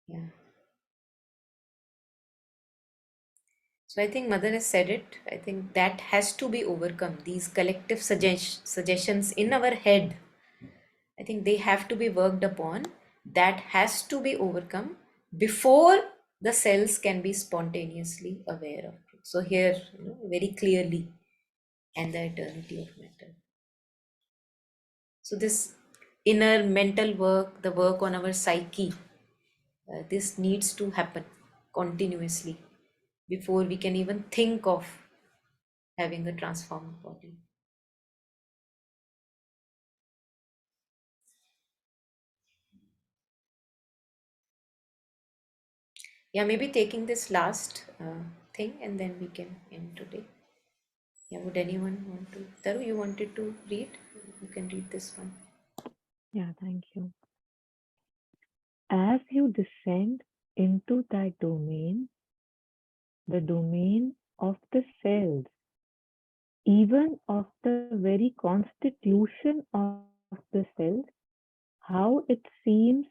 yeah. So I think Mother has said it. I think that has to be overcome. These collective suggestions in our head, I think they have to be worked upon. That has to be overcome before the cells can be spontaneously aware of it. So here, very clearly, and the eternity of matter. So this inner mental work, the work on our psyche, this needs to happen continuously before we can even think of having a transformed body. Yeah, maybe taking this last thing and then we can end today. Yeah, would anyone want to? Taru, you wanted to read? You can read this one. Yeah, thank you. As you descend into that domain, the domain of the cells, even of the very constitution of the cells, how it seems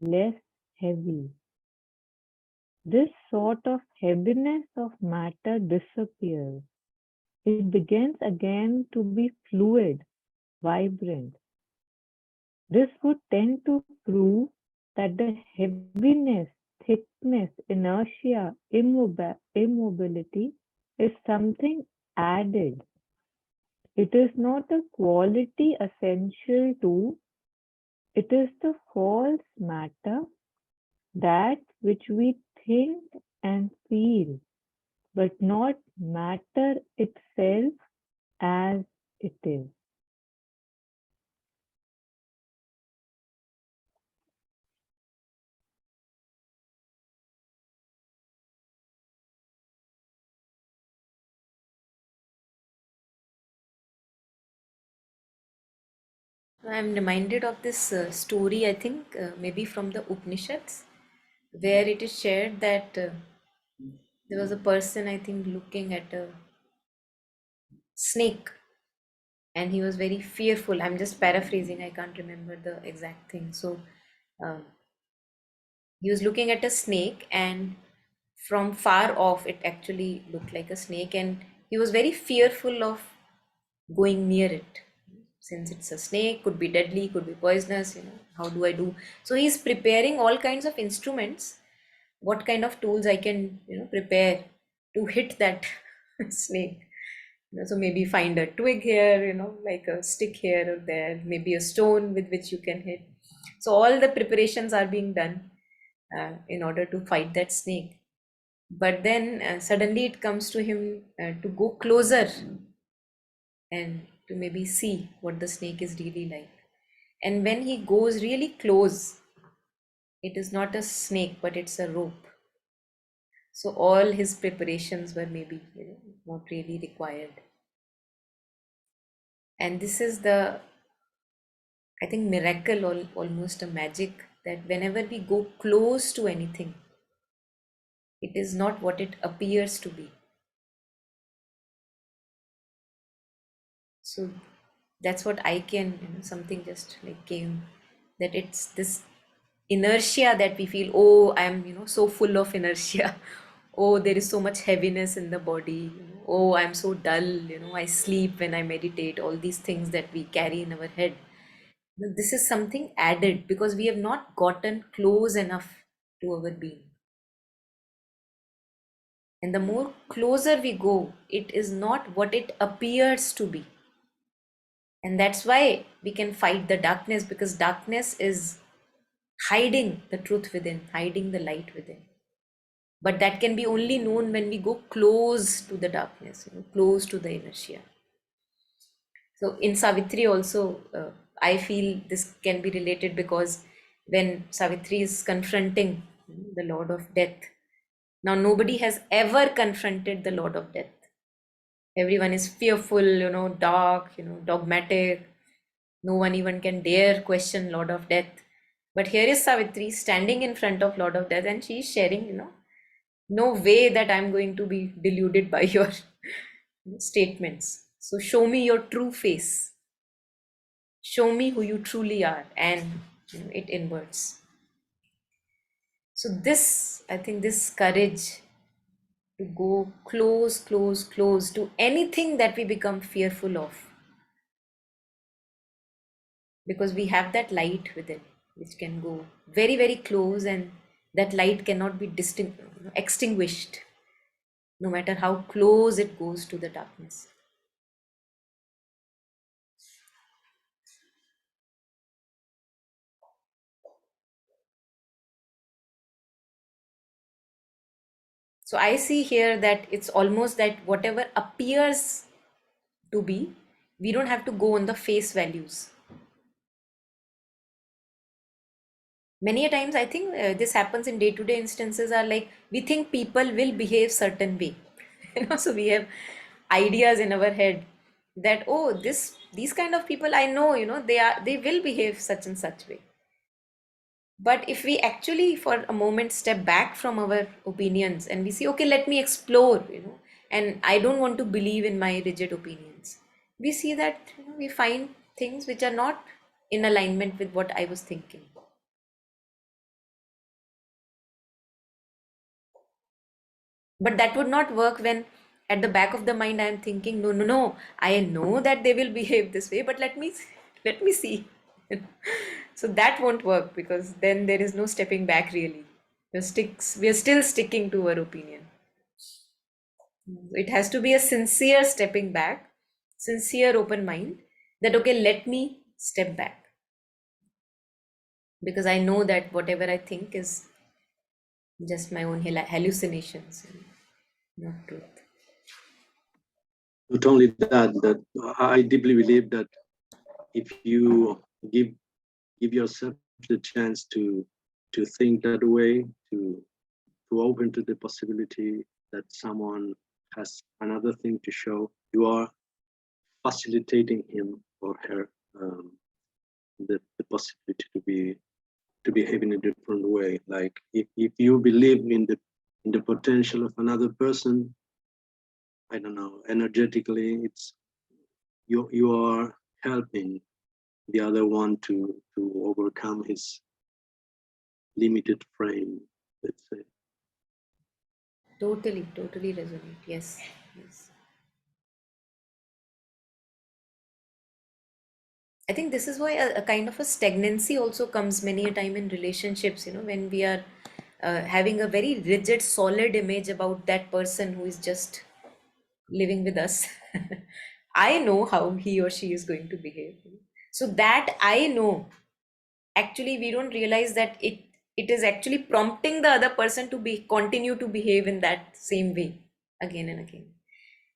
less heavy. This sort of heaviness of matter disappears. It begins again to be fluid, vibrant. This would tend to prove that the heaviness, thickness, inertia, immobility is something added. It is not a quality essential to, it is the false matter, that which we think and feel, but not matter itself as it is. I'm reminded of this story, I think maybe from the Upanishads, where it is shared that there was a person, I think, looking at a snake and he was very fearful. I'm just paraphrasing, I can't remember the exact thing. So um, he was looking at a snake, and from far off, it actually looked like a snake, and he was very fearful of going near it. Since it's a snake, could be deadly, could be poisonous, how do I do? So he's preparing all kinds of instruments, what kind of tools I can, prepare to hit that snake. So maybe find a twig here, like a stick here or there, maybe a stone with which you can hit. So all the preparations are being done in order to fight that snake. But then suddenly it comes to him to go closer and to maybe see what the snake is really like. And when he goes really close, it is not a snake, but it's a rope. So all his preparations were maybe not really required. And this is the, I think, miracle, or almost a magic, that whenever we go close to anything, it is not what it appears to be. So that's what I can, something just like came, that it's this inertia that we feel, oh, I'm, so full of inertia. Oh, there is so much heaviness in the body. Oh, I'm so dull. I sleep when I meditate. All these things that we carry in our head. This is something added because we have not gotten close enough to our being. And the more closer we go, it is not what it appears to be. And that's why we can fight the darkness, because darkness is hiding the truth within, hiding the light within. But that can be only known when we go close to the darkness, close to the inertia. So in Savitri also, I feel this can be related, because when Savitri is confronting the Lord of Death, now nobody has ever confronted the Lord of Death. Everyone is fearful, dark, dogmatic. No one even can dare question Lord of Death. But here is Savitri standing in front of Lord of Death, and she is sharing, no way that I'm going to be deluded by your statements. So show me your true face. Show me who you truly are, and it inverts. So this, I think, this courage to go close, close, close to anything that we become fearful of, because we have that light within, which can go very, very close, and that light cannot be extinguished, no matter how close it goes to the darkness. So I see here that it's almost that whatever appears to be, we don't have to go on the face values. Many a times I think this happens in day-to-day instances, are like we think people will behave certain way. So we have ideas in our head that, oh, these kind of people I know, they will behave such and such way. But if we actually for a moment step back from our opinions and we see, okay, let me explore, and I don't want to believe in my rigid opinions, we see that we find things which are not in alignment with what I was thinking. But that would not work when at the back of the mind I am thinking, no, no, no, I know that they will behave this way, but let me see. So that won't work, because then there is no stepping back really. We are still sticking to our opinion. It has to be a sincere stepping back, sincere open mind, that okay, let me step back, because I know that whatever I think is just my own hallucinations, not truth. Not only that I deeply believe that if you give yourself the chance to think that way, to open to the possibility that someone has another thing to show, you are facilitating him or her the possibility to behave in a different way. Like if you believe in the potential of another person, I don't know, energetically, it's you are helping the other one to overcome his limited frame, let's say. Totally, totally resonate. Yes, yes. I think this is why a kind of a stagnancy also comes many a time in relationships, when we are having a very rigid, solid image about that person who is just living with us. I know how he or she is going to behave. So that I know, actually we don't realize that it is actually prompting the other person to continue to behave in that same way again and again.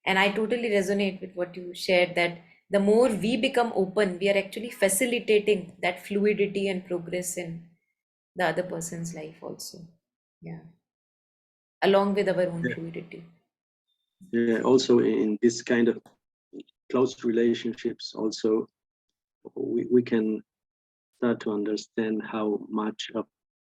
And I totally resonate with what you shared, that the more we become open, we are actually facilitating that fluidity and progress in the other person's life also. Yeah. Along with our own Yeah. fluidity. Yeah. Also, in this kind of close relationships, also we can start to understand how much of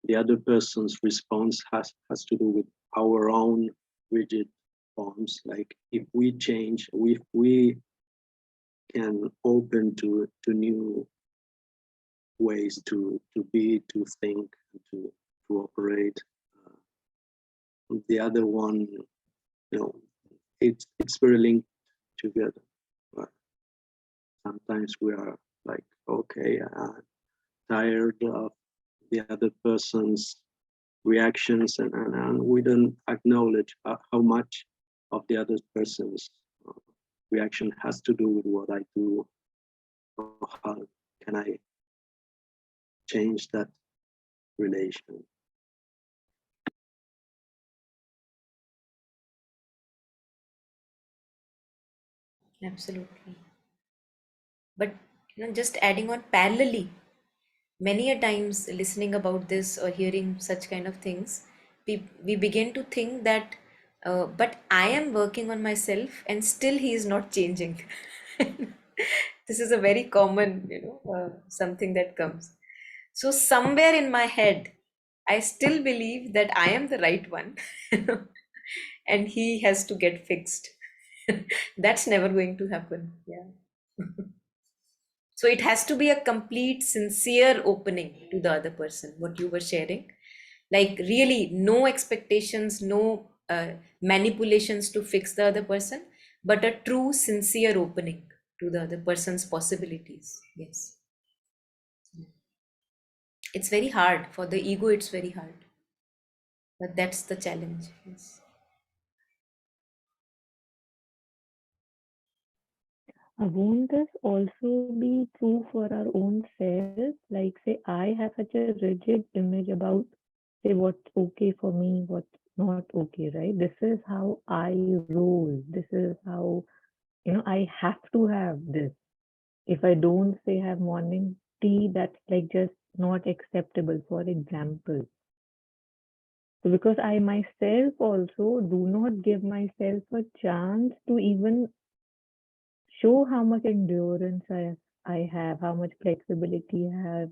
the other person's response has to do with our own rigid forms. Like if we change, if we can open to new ways to be, to think, to operate. The other one, it's very linked together. But sometimes we are like, okay, tired of the other person's reactions, and we don't acknowledge how much of the other person's reaction has to do with what I do, or how can I change that relation. Absolutely. But just adding on parallelly, many a times listening about this or hearing such kind of things, we begin to think that, but I am working on myself and still he is not changing. This is a very common, something that comes. So somewhere in my head, I still believe that I am the right one, and he has to get fixed. That's never going to happen. Yeah. So it has to be a complete, sincere opening to the other person, what you were sharing. Like, really, no expectations, no manipulations to fix the other person, but a true, sincere opening to the other person's possibilities. Yes. It's very hard. For the ego, it's very hard. But that's the challenge. Yes. Won't this also be true for our own self? Like, say, I have such a rigid image about, say, what's okay for me, what's not okay, right? This is how I roll. This is how, I have to have this. If I don't say have morning tea, that's like just not acceptable, for example. So because I myself also do not give myself a chance to even show how much endurance I have, how much flexibility I have,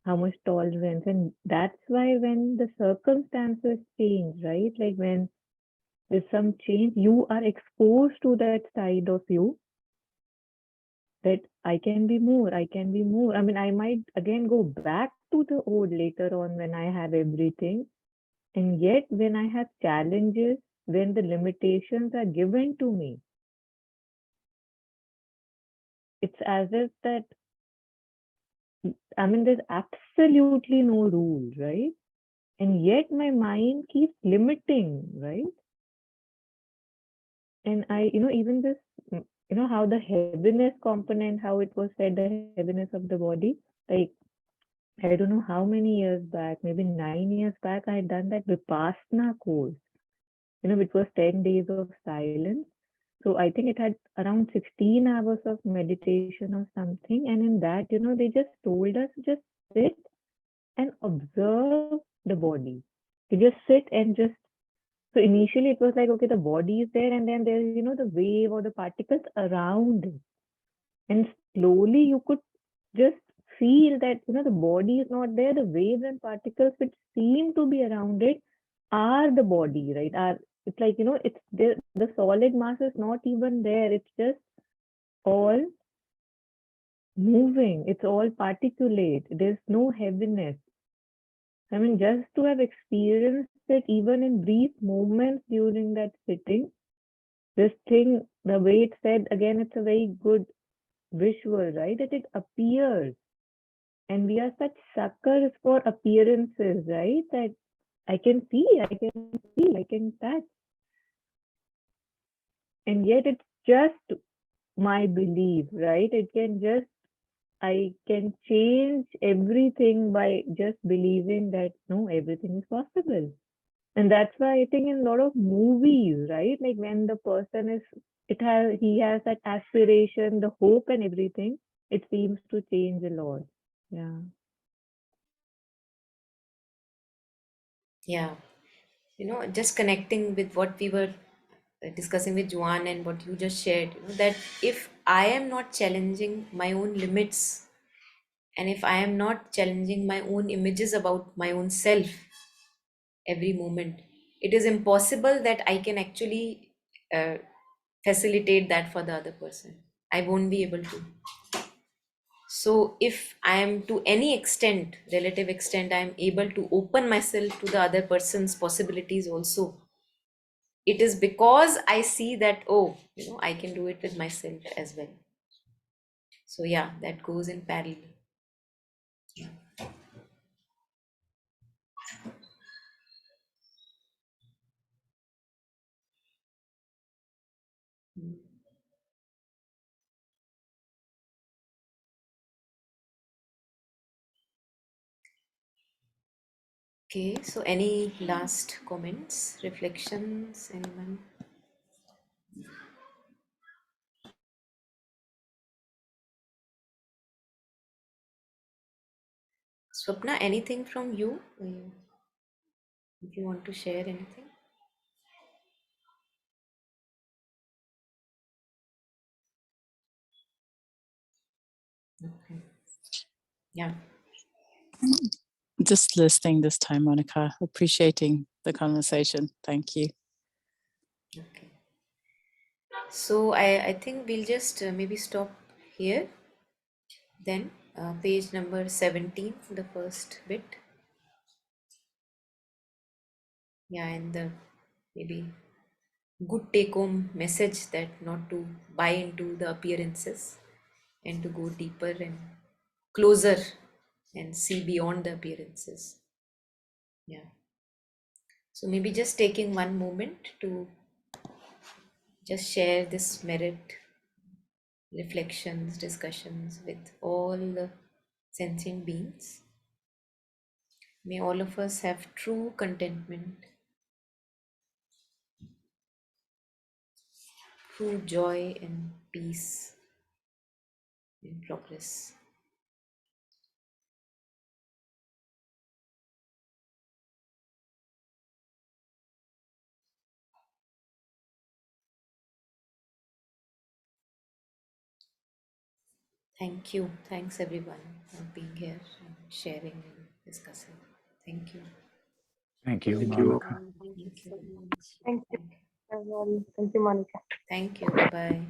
how much tolerance. And that's why when the circumstances change, right? Like when there's some change, you are exposed to that side of you that I can be more, I can be more. I mean, I might again go back to the old later on when I have everything. And yet, when I have challenges, when the limitations are given to me, it's as if that, I mean, there's absolutely no rule, right? And yet my mind keeps limiting, right? And even this, how the heaviness component, how it was said, the heaviness of the body, like, I don't know how many years back, maybe 9 years back, I had done that Vipassana course, which was 10 days of silence. So I think it had around 16 hours of meditation or something. And in that, they just told us just sit and observe the body. You just sit and just, so initially it was like, okay, the body is there and then there's, the wave or the particles around it. And slowly you could just feel that, the body is not there. The waves and particles which seem to be around it are the body, right? It's like, it's the solid mass is not even there. It's just all moving. It's all particulate. There's no heaviness. I mean, just to have experienced it even in brief moments during that sitting, this thing, the way it's said, again, it's a very good visual, right? That it appears. And we are such suckers for appearances, right? That I can see, I can feel, I can touch. And yet it's just my belief, right? I can change everything by just believing that no, everything is possible. And that's why I think in a lot of movies, right? Like when the person he has that aspiration, the hope and everything, it seems to change a lot. Yeah. Yeah. Just connecting with what we were discussing with Juan and what you just shared, that if I am not challenging my own limits, and if I am not challenging my own images about my own self every moment, it is impossible that I can actually facilitate that for the other person. I won't be able to. So if I am to any extent, relative extent, I am able to open myself to the other person's possibilities also, it is because I see that, oh, I can do it with myself as well. So yeah, that goes in parallel. Okay, so any last comments, reflections, anyone? Swapna, anything from you? If you want to share anything? Okay. Yeah. Just listening this time, Monica, appreciating the conversation. Thank you. Okay. So I think we'll just maybe stop here. Then page number 17, the first bit. Yeah, and the maybe good take home message that not to buy into the appearances and to go deeper and closer and see beyond the appearances. Yeah. So maybe just taking one moment to just share this merit reflections, discussions with all the sentient beings. May all of us have true contentment, true joy and peace in progress. Thank you. Thanks everyone for being here and sharing and discussing. Thank you. Thank you, Thank you. Monica. Thank you Thank you. so much. Thank you, everyone. Thank you, Monica. Thank you. Bye-bye.